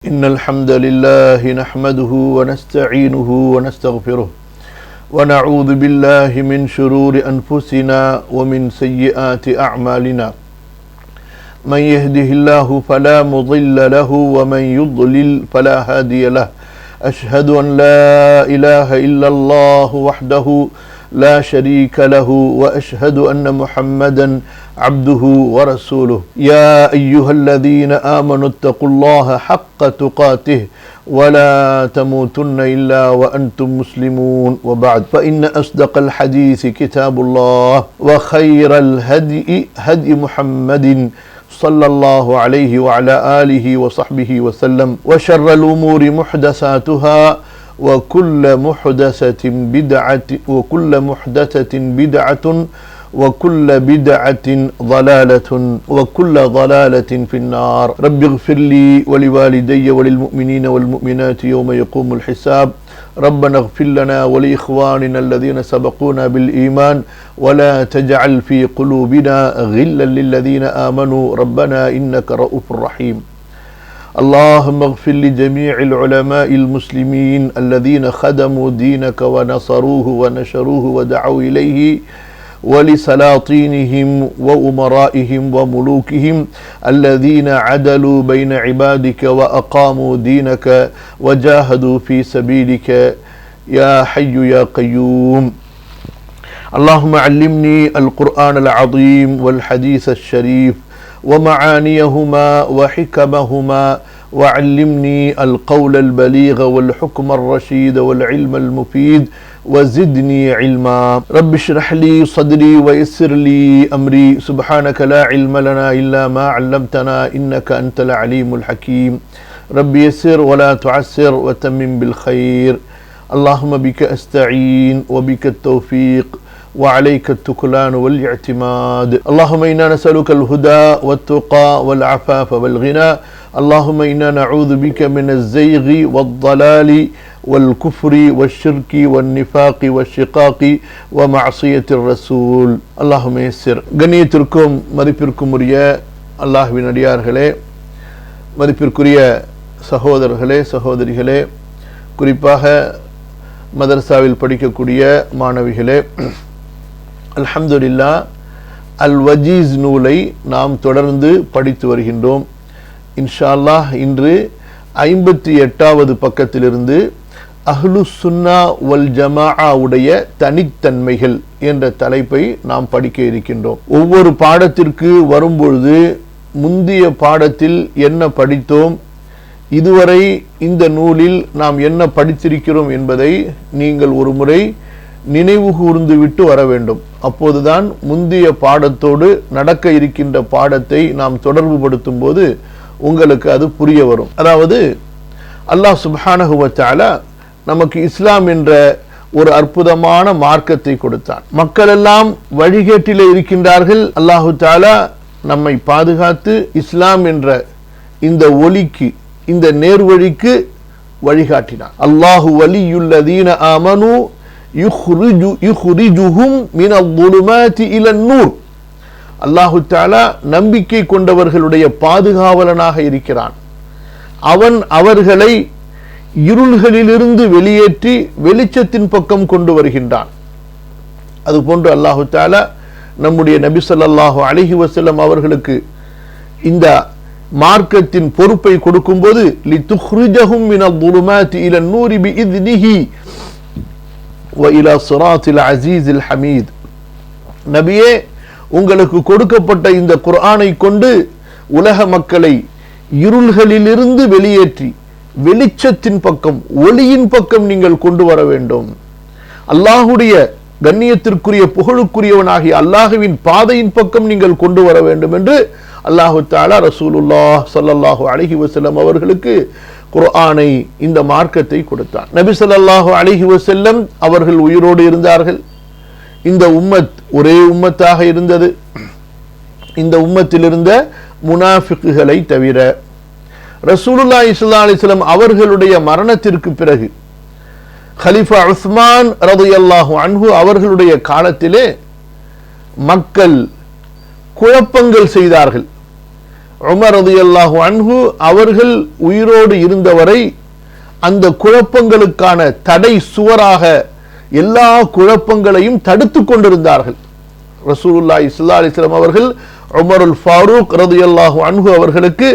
إن الحمد لله نحمده ونستعينه ونستغفره ونعوذ بالله من شرور أنفسنا ومن سيئات أعمالنا من يهده الله فلا مضل له ومن يضلل فلا هادي له أشهد أن لا إله إلا الله وحده لا شريك له وأشهد أن محمدا عبده ورسوله يا أيها الذين آمنوا اتقوا الله حق تقاته ولا تموتن إلا وأنتم مسلمون وبعد فإن أصدق الحديث كتاب الله وخير الهدي هدي محمد صلى الله عليه وعلى آله وصحبه وسلم وشر الأمور محدثاتها وكل محدثة بدعة وكل بدعة ضلالة وكل ضلالة في النار رب اغفر لي ولوالدي وللمؤمنين والمؤمنات يوم يقوم الحساب ربنا اغفر لنا ولإخواننا الذين سبقونا بالإيمان ولا تجعل في قلوبنا غلا للذين آمنوا ربنا إنك رؤوف رحيم اللهم اغفر لجميع العلماء المسلمين الذين خدموا دينك ونصروه ونشروه ودعوا إليه ولسلاطينهم وأمرائهم وملوكهم الذين عدلوا بين عبادك وأقاموا دينك وجاهدوا في سبيلك يا حي يا قيوم اللهم علمني القرآن العظيم والحديث الشريف ومعانيهما وحكمهما وعلمني القول البليغ والحكم الرشيد والعلم المفيد وزدني علما رب اشرح لي صدري ويسر لي أمري سبحانك لا علم لنا إلا ما علمتنا إنك أنت العليم الحكيم رب يسر ولا تعسر وتمم بالخير اللهم بك أستعين وبك التوفيق وعليك التكلان والاعتماد اللهم إنا نسألك الهدى والتقى والعفاف والغنى اللهم إنا نعوذ بك من الزيغ والضلال والكفر والشرك والنفاق والشقاق ومعصية الرسول اللهم يسر கண்ணியத்திற்கும் மதிப்பிற்கும் உரிய அல்லாஹ்வின் அடியார்களே, மதிப்பிற்குரிய சகோதரர்களே சகோதரிகளே, குறிப்பாக மதரசாவில் படிக்கக்கூடிய மாணவிகளே, அல்ஹம்துலில்லாஹ் அல் வஜீஸ் நூலை நாம் தொடர்ந்து படித்து வருகின்றோம். இன்ஷா அல்லாஹ் இன்று 58வது பக்கத்திலிருந்து அஹ்லு சுன்னா வல் ஜமாஆ உடைய தனித்தன்மைகள் என்ற தலைப்பை நாம் படிக்க இருக்கின்றோம். ஒவ்வொரு பாடத்திற்கு வரும்பொழுது முந்திய பாடத்தில் என்ன படித்தோம், இதுவரை இந்த நூலில் நாம் என்ன படித்திருக்கிறோம் என்பதை நீங்கள் ஒரு முறை நினைவு கூர்ந்து விட்டு வர வேண்டும். அப்போதுதான் முந்திய பாடத்தோடு நடக்க இருக்கின்ற பாடத்தை நாம் தொடர்பு படுத்தும் போது உங்களுக்கு அது புரிய வரும். அதாவது அல்லாஹ் சுப்ஹானஹு வ தஆலா நமக்கு இஸ்லாம் என்ற ஒரு அற்புதமான மார்க்கத்தை கொடுத்தான். மக்கள் எல்லாம் வழிகேட்டிலே இருக்கின்றார்கள். அல்லாஹு தஆலா நம்மை பாதுகாத்து இஸ்லாம் என்ற இந்த ஒளிக்கு, இந்த நேர்வழிக்கு வழிகாட்டினார். அல்லாஹு வலியுல்லதீன ஆமனு யுஹ்ரிஜுஹும் மினல் ظுலுமாத்தி இலன் நூர். அல்லாஹு தஆலா நம்பிக்கை கொண்டவர்களுடைய பாதுகாவலனாக இருக்கிறான். அவன் அவர்களை இருள்களிலிருந்து வெளியேற்றி வெளிச்சத்தின் பக்கம் கொண்டு வருகின்றான். அதுபோன்று அல்லாஹு தஆலா நம்முடைய நபி ஸல்லல்லாஹு அலைஹி வஸல்லம் அவர்களுக்கு இந்த மார்க்கத்தின் பொறுப்பை கொடுக்கும்போது லிதுஹ்ரிஜஹும் மினல் ظுலுமாத்தி இலன் நூரி பிஇذனிஹி வ இலா ஸிராத்தில் அஸீஸில் ஹமீத். நபியே, உங்களுக்கு கொடுக்கப்பட்ட இந்த குர்ஆனை கொண்டு உலக மக்களை இருள்களிலிருந்து வெளியேற்றி வெளிச்சத்தின் பக்கம், ஒளியின் பக்கம் நீங்கள் கொண்டு வர வேண்டும். அல்லாஹுடைய கண்ணியத்திற்குரிய புகழுக்குரியவனாகிய அல்லாஹுவின் பாதையின் பக்கம் நீங்கள் கொண்டு வர வேண்டும் என்று அல்லாஹு தஆலா ரசூலுல்லாஹ் ஸல்லல்லாஹு அலைஹி வஸல்லம் அவர்களுக்கு குர்ஆனை, இந்த மார்க்கத்தை கொடுத்தான். நபி ஸல்லல்லாஹு அலைஹி வஸல்லம் அவர்கள் உயிரோடு இருந்தார்கள். இந்த உம்மத் ஒரே உம்மத்தாக இருந்தது. இந்த உம்மத்தில் இருந்த முனாஃபிக்குகளை தவிர ரசூலுல்லாஹி ஸல்லல்லாஹு அலைஹி வஸல்லம் அவர்களுடைய மரணத்திற்கு பிறகு கலீஃபா உஸ்மான் ரலியல்லாஹு அன்ஹு அவர்களுடைய காலத்திலே மக்கள் குழப்பங்கள் செய்தார்கள். உமர் ரலியல்லாஹு அன்ஹு அவர்கள் உயிரோடு இருந்தவரை அந்த குழப்பங்களுக்கான தடை சுவராக எல்லா குழப்பங்களையும் தடுத்து கொண்டிருந்தார்கள். ரசூலுல்லாஹி ஸல்லல்லாஹு அலைஹி வஸல்லம் அவர்கள் உமருல் ஃபாரூக் ரலியல்லாஹு அன்ஹு அவர்களுக்கு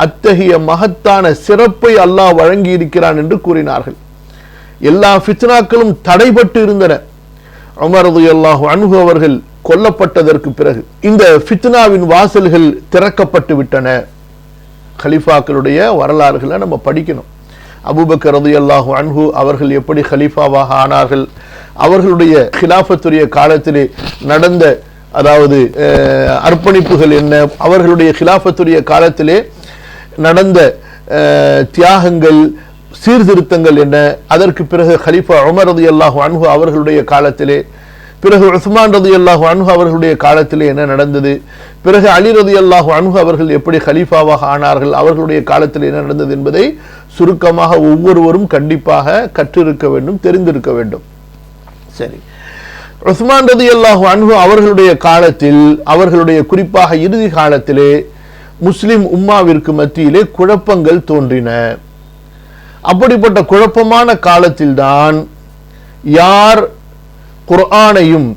அத்தகைய மகத்தான சிறப்பை அல்லாஹ் வழங்கி இருக்கிறான் என்று கூறினார்கள். எல்லா ஃபித்னாக்களும் தடைபட்டு இருந்தன. உமர் ரலியல்லாஹு அன்ஹு அவர்கள் கொல்லப்பட்டதற்கு பிறகு இந்த ஃபித்னாவின் வாசல்கள் திறக்கப்பட்டு விட்டன. கலீஃபாக்களுடைய வரலாறுகளை நம்ம படிக்கணும். அபூபக்கர் ரலியல்லாஹு அன்ஹு அவர்கள் எப்படி கலீஃபாவாக ஆனார்கள், அவர்களுடைய கிலாஃபத்துடைய காலத்திலே நடந்த அதாவது அர்ப்பணிப்புகள் என்ன, அவர்களுடைய கிலாஃபத்துடைய காலத்திலே நடந்த தியாகங்கள் சீர்திருத்தங்கள் என்ன, அதற்கு பிறகு கலீஃபா உமர் ரலியல்லாஹு அன்ஹு அவர்களுடைய காலத்திலே, பிறகு உஸ்மான் ரலியல்லாஹு அன்ஹு அவர்களுடைய காலத்திலே என்ன நடந்தது, பிறகு அலி ரலியல்லாஹு அன்ஹு அவர்கள் எப்படி கலீஃபாவாக ஆனார்கள், அவர்களுடைய காலத்தில் என்ன நடந்தது என்பதை சுருக்கமாக ஒவ்வொருவரும் கண்டிப்பாக கற்றிருக்க வேண்டும், தெரிந்திருக்க வேண்டும். சரி, உஸ்மான் ரலியல்லாஹு அன்ஹு அவர்களுடைய காலத்தில், அவர்களுடைய குறிப்பாக இறுதி காலத்திலே முஸ்லிம் உம்மாவிற்கு மத்தியிலே குழப்பங்கள் தோன்றின. அப்படிப்பட்ட குழப்பமான காலத்தில்தான் யார் குர்ஆனையும்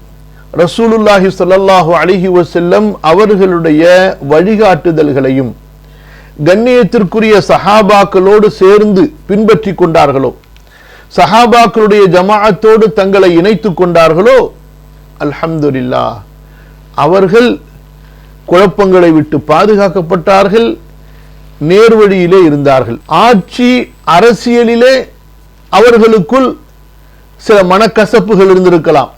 ரசூலுல்லாஹி ஸல்லல்லாஹு அலைஹி வஸல்லம் அவர்களுடைய வழிகாட்டுதல்களையும் கண்ணியத்திற்குரிய சஹாபாக்களோடு சேர்ந்து பின்பற்றி கொண்டார்களோ, சஹாபாக்களுடைய ஜமாஅத்தோடு தங்களை இணைத்துக் கொண்டார்களோ, அல்ஹம்துலில்லாஹ் அவர்கள் குழப்பங்களை விட்டு பாதுகாக்கப்பட்டார்கள், நேர்வழியிலே இருந்தார்கள். ஆட்சி அரசியலிலே அவர்களுக்குள் சில மனக்கசப்புகள் இருந்திருக்கலாம்,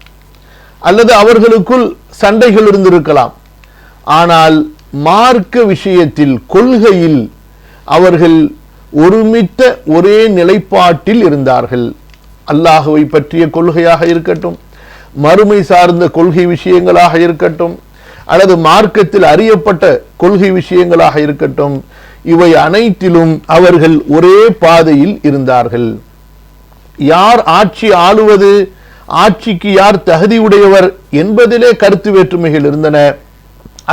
அல்லது அவர்களுக்குள் சண்டைகள் இருந்திருக்கலாம். ஆனால் மார்க்க விஷயத்தில், கொள்கையில் அவர்கள் ஒருமித்த ஒரே நிலைப்பாட்டில் இருந்தார்கள். அல்லாஹுவை பற்றிய கொள்கையாக இருக்கட்டும், மறுமை சார்ந்த கொள்கை விஷயங்களாக இருக்கட்டும், அல்லது மார்க்கத்தில் அறியப்பட்ட கொள்கை விஷயங்களாக இருக்கட்டும், இவை அனைத்திலும் அவர்கள் ஒரே பாதையில் இருந்தார்கள். யார் ஆட்சி ஆளுவது, ஆட்சிக்கு யார் தகுதி உடையவர் என்பதிலே கருத்து வேற்றுமைகள் இருந்தன.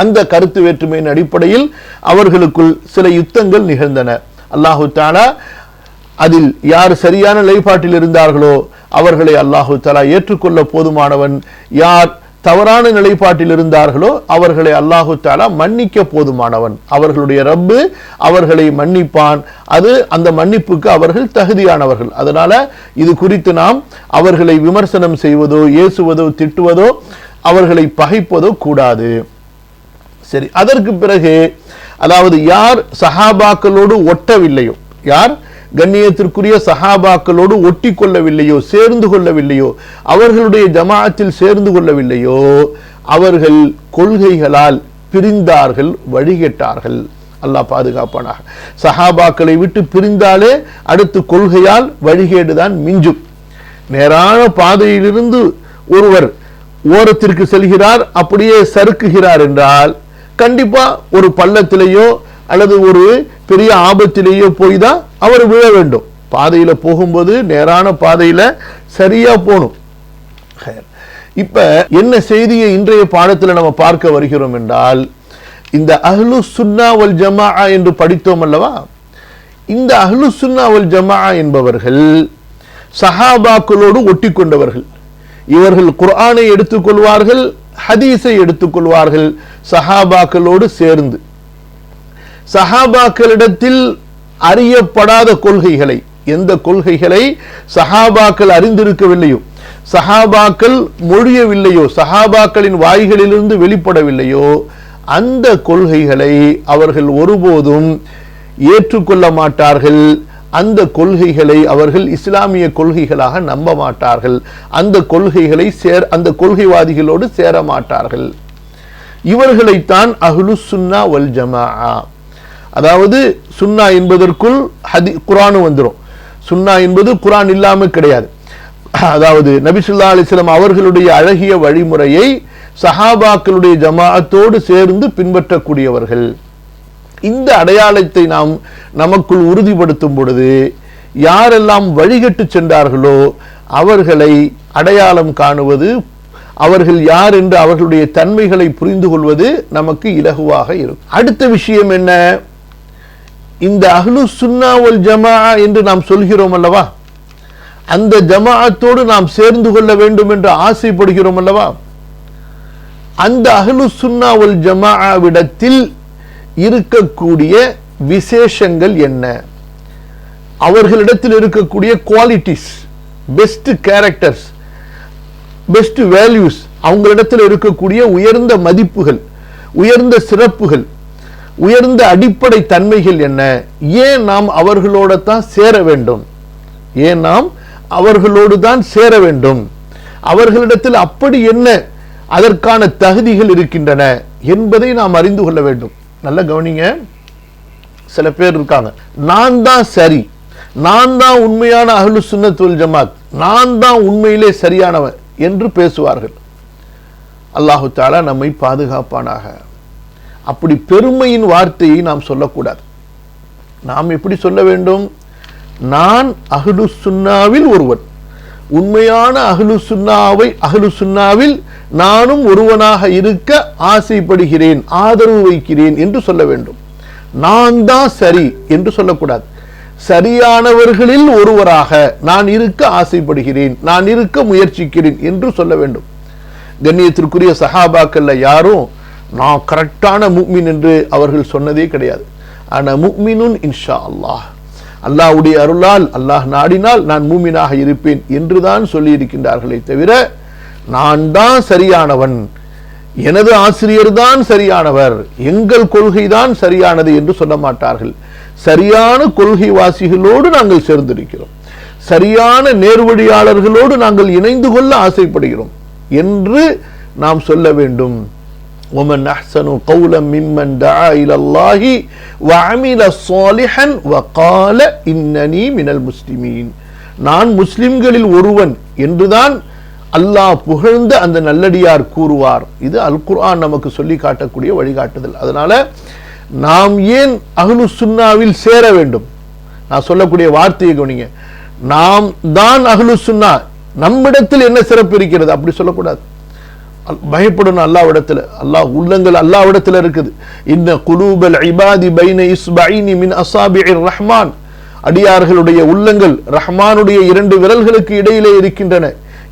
அந்த கருத்து வேற்றுமையின் அடிப்படையில் அவர்களுக்குள் சில யுத்தங்கள் நிகழ்ந்தன. அல்லாஹு தஆலா அதில் யார் சரியான நிலைப்பாட்டில் இருந்தார்களோ அவர்களை அல்லாஹு தஆலா ஏற்றுக்கொள்ள போதுமானவன், யார் தவறான நிலைப்பாட்டில் இருந்தார்களோ அவர்களை அல்லாஹு தஆலா மன்னிக்க போதுமானவன். அவர்களுடைய ரப்பு அவர்களை மன்னிப்பான். அது அந்த மன்னிப்புக்கு அவர்கள் தகுதியானவர்கள். அதனால இது குறித்து நாம் அவர்களை விமர்சனம் செய்வதோ, ஏசுவதோ, திட்டுவதோ, அவர்களை பகைப்பதோ கூடாது. சரி, அதற்கு பிறகு அதாவது யார் சஹாபாக்களோடு ஒட்டவில்லையோ, யார் கண்ணியத்திற்குரிய சஹாபாக்களோடு ஒட்டி கொள்ளவில்லையோ, சேர்ந்து கொள்ளவில்லையோ, அவர்களுடைய ஜமாஅத்தில் சேர்ந்து கொள்ளவில்லையோ, அவர்கள் கொள்கைகளால் பிரிந்தார்கள், வழிகெட்டார்கள். அல்லாஹ் பாதுகாப்பானாக. சஹாபாக்களை விட்டு பிரிந்தாலே அடுத்து கொள்கையால் வழிகேடுதான் மிஞ்சும். நேரான பாதையிலிருந்து ஒருவர் ஓரத்திற்கு செல்கிறார், அப்படியே சறுக்குகிறார் என்றால் கண்டிப்பா ஒரு பள்ளத்திலேயோ அல்லது ஒரு பெரிய ஆபத்திலேயோ போய் தான் அவர் விழ வேண்டும். பாதையில போகும்போது நேரான பாதையில சரியா போகணும். இப்ப என்ன செய்தியை இன்றைய பாடத்தில் நம்ம பார்க்க வருகிறோம் என்றால், இந்த அஹ்லு சுன்னா வல் ஜமாஅ என்று படித்தோம் அல்லவா, இந்த அஹ்லு சுன்னா வல் ஜமாஅ என்பவர்கள் சஹாபாக்களோடு ஒட்டி கொண்டவர்கள். இவர்கள் குர்ஆனை எடுத்துக்கொள்வார்கள், ஹதீஸை எடுத்துக்கொள்வார்கள் சஹாபாக்களோடு சேர்ந்து. சஹாபாக்களிடத்தில் அறியப்படாத கொள்கைகளை, எந்த கொள்கைகளை சஹாபாக்கள் அறிந்திருக்கவில்லையோ, சஹாபாக்கள் மொழியவில்லையோ, சஹாபாக்களின் வாய்களிலிருந்து வெளிப்படவில்லையோ, அந்த கொள்கைகளை அவர்கள் ஒருபோதும் ஏற்றுக்கொள்ள மாட்டார்கள். அந்த கொள்கைகளை அவர்கள் இஸ்லாமிய கொள்கைகளாக நம்ப மாட்டார்கள். அந்த கொள்கைகளை அந்த கொள்கைவாதிகளோடு சேர மாட்டார்கள். இவர்களைத்தான் அஹ்லு சுன்னா வல் ஜமாஅ. அதாவது சுன்னா என்பதற்குள் குர்ஆன் வந்துரும். சுன்னா என்பது குர்ஆன் இல்லாம கிடையாது. அதாவது நபி ஸல்லல்லாஹு அலைஹி வஸல்லம் அவர்களுடைய அழகிய வழிமுறையை சஹாபாக்களுடைய ஜமாஅத்தோடு சேர்ந்து பின்பற்றக்கூடியவர்கள். இந்த அடையாளத்தை நாம் நமக்குள் உறுதிப்படுத்தும் பொழுது யாரெல்லாம் வழிகட்டு சென்றார்களோ அவர்களை அடையாளம் காணுவது, அவர்கள் யார் என்று அவர்களுடைய தன்மைகளை புரிந்து கொள்வது நமக்கு இலகுவாக இருக்கும். அடுத்த விஷயம் என்ன? இந்த அஹ்லுஸ் சுன்னா வல் ஜமாஅ என்று நாம் சொல்கிறோம் அல்லவா, அந்த ஜமாஅத்தோடு நாம் சேர்ந்து கொள்ள வேண்டும் என்று ஆசைப்படுகிறோம் அல்லவா, அந்த அஹ்லுஸ் சுன்னா வல் ஜமாஅவிடத்தில் இருக்கக்கூடிய விசேஷங்கள் என்ன, அவர்களிடத்தில் இருக்கக்கூடிய qualities, best characters, best values, அவங்களிடத்தில் இருக்கக்கூடிய உயர்ந்த மதிப்புகள், உயர்ந்த சிறப்புகள், உயர்ந்த அடிப்படை தன்மைகள் என்ன, ஏன் நாம் அவர்களோட தான் சேர வேண்டும், ஏன் நாம் அவர்களோடு தான் சேர வேண்டும், அவர்களிடத்தில் அப்படி என்ன அதற்கான தகுதிகள் இருக்கின்றன என்பதை நாம் அறிந்து கொள்ள வேண்டும். நல்ல கவனிங்க. சில பேர் இருக்காங்க, நான் தான் சரி, நான் தான் உண்மையான அஹ்லுஸ் சுன்னத் வல் ஜமாத், நான் தான் உண்மையிலே சரியானவன் என்று பேசுவார்கள். அல்லாஹு தஆலா நம்மை பாதுகாப்பானாக. அப்படி பெருமையின் வார்த்தையை நாம் சொல்லக்கூடாது. நாம் எப்படி சொல்ல வேண்டும்? நான் அஹ்லுஸ் சுன்னாவில் ஒருவன், உண்மையான அஹ்லுஸ் சுன்னாவில் நானும் ஒருவனாக இருக்க ஆசைப்படுகிறேன், ஆதரவு வைக்கிறேன் என்று சொல்ல வேண்டும். நான் தான் சரி என்று சொல்லக்கூடாது. சரியானவர்களில் ஒருவராக நான் இருக்க ஆசைப்படுகிறேன், நான் இருக்க முயற்சிக்கிறேன் என்று சொல்ல வேண்டும். கண்ணியத்திற்குரிய சஹாபாக்கள்ல யாரும் நான் கரெக்டான முஃமின் என்று அவர்கள் சொன்னதே கிடையாது. ஆனா முஃமினுன் இன்ஷா அல்லாஹ், அல்லாஹ்வுடைய அருளால், அல்லாஹ் நாடினால் நான் மூமினாக இருப்பேன் என்றுதான் சொல்லி இருக்கின்றார்களே தவிர நான் தான் சரியானவன், எனது ஆசிரியர் தான் சரியானவர், எங்கள் கொள்கை தான் சரியானது என்று சொல்ல மாட்டார்கள். சரியான கொள்கை வாசிகளோடு நாங்கள் சேர்ந்திருக்கிறோம், சரியான நேர்வழியாளர்களோடு நாங்கள் இணைந்து கொள்ள ஆசைப்படுகிறோம் என்று நாம் சொல்ல வேண்டும். وَمَنْ أَحْسَنُ قَوْلًا مِمَّنْ دَعَا إِلَى اللَّهِ وَعَمِلَ صَالِحًا وَقَالَ إِنَّنِي مِنَ الْمُسْلِمِينَ. நான் முஸ்லிம்களில் ஒருவன் என்றுதான் அல்லாஹ் புகழ்ந்த அந்த நல்லடியார் கூறுவார். இது அல் குர்ஆன் நமக்கு சொல்லி காட்டக்கூடிய வழிகாட்டுதல். அதனால நாம் ஏன் அஹ்லுஸ் சுன்னாவில் சேர வேண்டும்? நான் சொல்லக்கூடிய வார்த்தையை கவனிங்க. நாம் தான் அஹ்லுஸ் சுன்னா, நம்மிடத்தில் என்ன சிறப்பு இருக்கிறது அப்படி சொல்லக்கூடாது. பயப்படணும் அல்லாஹ்விடத்தில். அல்லாஹ் உள்ளங்கள் அல்லாஹ்விடத்தில் இருக்குது. இன்ன குலூபல் இபாதி பைன இஸ்பைனி மின் அஸாபிஇர் ரஹ்மான், அடியார்களுடைய உள்ளங்கள் ரஹ்மானுடைய 2 விரல்களுக்கு இடையிலே இருக்கின்றன.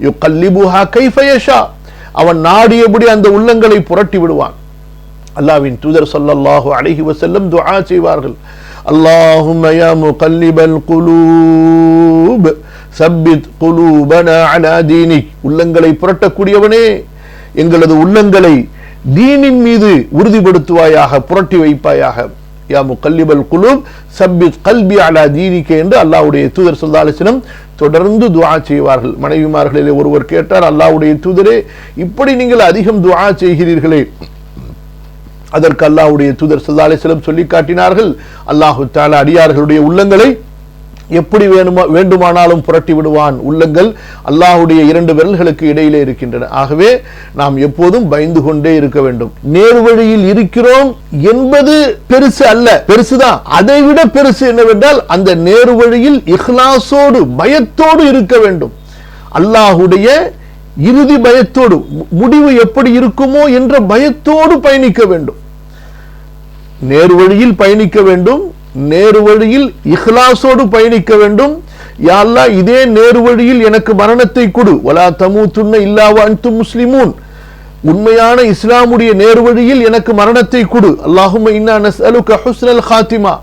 யுகல்லிபுஹா கைஃப யஷா, அவன் நாடியபடி அந்த உள்ளங்களை புரட்டி விடுவான். அல்லாஹ்வின் தூதர் ஸல்லல்லாஹு அலைஹி வஸல்லம் துஆ செய்வார்கள், அல்லாஹும்ம யா முகல்லிபல் குலூப் சப்பித் குலூபனா அலா தீனிக், உள்ளங்களை புரட்டக்கூடியவனே எங்களது உள்ளங்களை தீனின் மீது உறுதிப்படுத்துவாயாக, புரட்டி வைப்பாயாக. யா முகல்லிபல் குலூப் சப்பித் கல்பி அலா தீனிக என்று அல்லாஹ்வுடைய தூதர் ஸல்லல்லாஹு அலைஹி வஸல்லம் தொடர்ந்து துஆ செய்வார்கள். மனைவிமார்களிலே ஒருவர் கேட்டார், அல்லாஹ்வுடைய தூதரே, இப்படி நீங்கள் அதிகம் துஆ செய்கிறீர்களே? அதற்கு அல்லாஹ்வுடைய தூதர் ஸல்லல்லாஹு அலைஹி வஸல்லம் சொல்லி காட்டினார்கள், அல்லாஹ் தஆலா அடியார்களுடைய உள்ளங்களை எப்படி வேண்டுமானாலும் புரட்டி விடுவான். உள்ளங்கள் அல்லாஹ்வுடைய 2 விரல்களுக்கு இடையிலே இருக்கின்றன. ஆகவே நாம் எப்போதும் பயந்து கொண்டே இருக்க வேண்டும். நேர்வழியில் இருக்கிறோம் என்பது பெருசு அல்ல, பெருசுதான். அதைவிட பெருசு என்னவென்றால் அந்த நேர்வழியில் இஹ்லாஸோடு பயத்தோடு இருக்க வேண்டும். அல்லாஹ்வுடைய இறுதி பயத்தோடு, முடிவு எப்படி இருக்குமோ என்ற பயத்தோடு பயணிக்க வேண்டும். நேர்வழியில் பயணிக்க வேண்டும், நேர்வழியில் இஹ்லாஸோடு பயணிக்க வேண்டும். யா அல்லாஹ், இதே நேர்வழியில் எனக்கு மரணத்தை கொடு, வலா தமூதுன்ன இல்லா வ அன்தும் முஸ்லிமூன், உண்மையான இஸ்லாமுடைய நேர்வழியில் எனக்கு மரணத்தை கொடு. அல்லாஹும்ம இன்னா நஸ்அலுக ஹுஸ்னல் காத்திமா,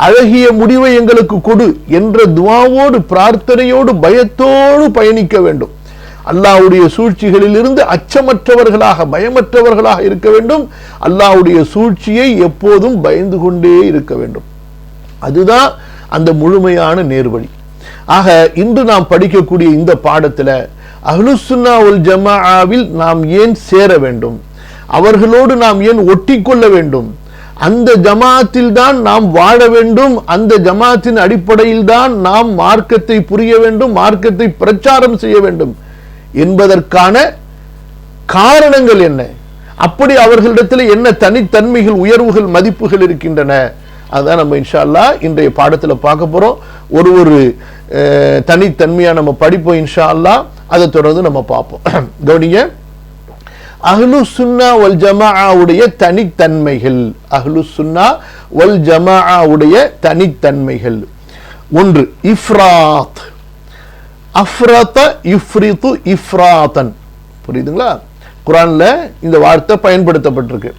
அழகிய முடிவை எங்களுக்கு கொடு என்ற துஆவோடு, பிரார்த்தனையோடு, பயத்தோடு பயணிக்க வேண்டும். அல்லாஹ்வுடைய சூழ்ச்சிகளில் இருந்து அச்சமற்றவர்களாக, பயமற்றவர்களாக இருக்க வேண்டும். அல்லாஹ்வுடைய சூழ்ச்சியை எப்போதும் பயந்து கொண்டே இருக்க வேண்டும். அதுதான் அந்த முழுமையான நேர்வழி. ஆக இன்று நாம் படிக்கக்கூடிய இந்த பாடத்தில் அஹ்லுஸ் சுன்னா வல் ஜமாஅவில் நாம் ஏன் சேர வேண்டும், அவர்களோடு நாம் ஏன் ஒட்டிக்கொள்ள வேண்டும், அந்த ஜமாஅத்தில் தான் நாம் வாழ வேண்டும், அந்த ஜமாஅத்தின் அடிப்படையில் தான் நாம் மார்க்கத்தை புரிய வேண்டும், மார்க்கத்தை பிரச்சாரம் செய்ய வேண்டும் என்பதற்கான காரணங்கள் என்ன, அப்படி அவர்களிடத்தில் என்ன தனித்தன்மைகள், உயர்வுகள், மதிப்புகள் இருக்கின்றன, அதுதான் நம்ம இன்ஷா அல்லாஹ் இன்றைய பாடத்தில் பார்க்க போறோம். ஒரு தனித்தன்மையா நம்ம படிப்போம் இன்ஷா அல்லாஹ். அதை தொடர்ந்து நம்ம பார்ப்போம். கவனிங்க, அஹ்லு சுன்னா வல் ஜமாஅவுடைய தனித்தன்மைகள். அஹ்லு சுன்னா வல் ஜமாஅவுடைய தனித்தன்மைகள். ஒன்று இஃப்ராத். அஃப்ரத யுஃப்ரிது இஃப்ராத்தன். புரியுதுங்களா? குர்ஆன்ல இந்த வார்த்தை பயன்படுத்தப்பட்டிருக்கு.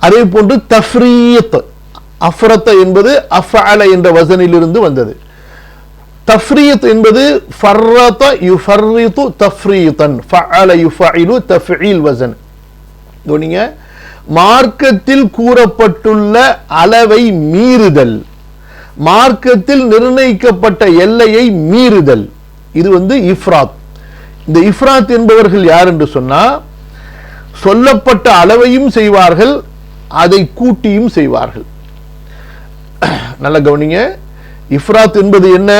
அதே போன்று தஃப்ரீத். அஃப்ரத என்பது அஃஅல என்ற வசனிலிருந்து வந்தது. தஃப்ரீத் என்பது ஃபர்ரத யுஃபர்ரிது தஃப்ரீதன், ஃபஅல யுஃபஇலு தஃபீல் வஸன். கவனிங்க, மார்க்கத்தில் கூறப்பட்டுள்ள அளவை மீறுதல், மார்க்கத்தில் நிர்ணயிக்கப்பட்ட எல்லையை மீறுதல், இது இஃப்ராத். இந்த இஃப்ராத் என்பவர்கள் யார் என்று சொன்னா, சொல்லப்பட்ட அளவையும் செய்வார்கள், அதை கூட்டியும் செய்வார்கள். நல்ல கவனிங்க, இஃப்ராத் என்பது என்ன?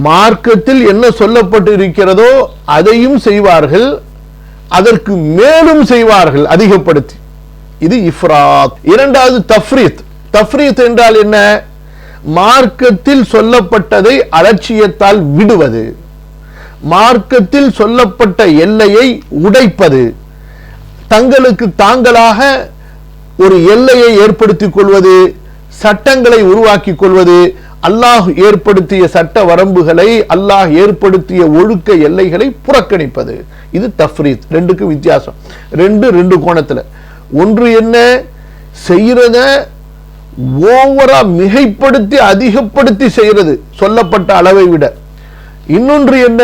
மார்க்கத்தில் என்ன சொல்லப்பட்டு இருக்கிறதோ அதையும் செய்வார்கள், அதற்கு மேலும் செய்வார்கள் அதிகப்படுத்தி. இது இஃப்ராத். இரண்டாவது தஃப்ரீத். தஃப்ரீத் என்றால் என்ன? மார்க்கத்தில் சொல்லப்பட்டதை அலட்சியத்தால் விடுவது, மார்க்கத்தில் சொல்லப்பட்ட எல்லையை உடைப்பது, தங்களுக்கு தாங்களாக ஒரு எல்லையை ஏற்படுத்திக் கொள்வது, சட்டங்களை உருவாக்கி கொள்வது, அல்லாஹ் ஏற்படுத்திய சட்ட வரம்புகளை, அல்லாஹ் ஏற்படுத்திய ஒழுக்க எல்லைகளை புறக்கணிப்பது. இது தஃப்ரீத். ரெண்டுக்கு வித்தியாசம். ரெண்டு கோணத்துல. ஒன்று என்ன? செய்யறத ஓவரா மிகைப்படுத்தி அதிகப்படுத்தி செய்யறது, சொல்லப்பட்ட அளவை விட. இன்னொன்று என்ன?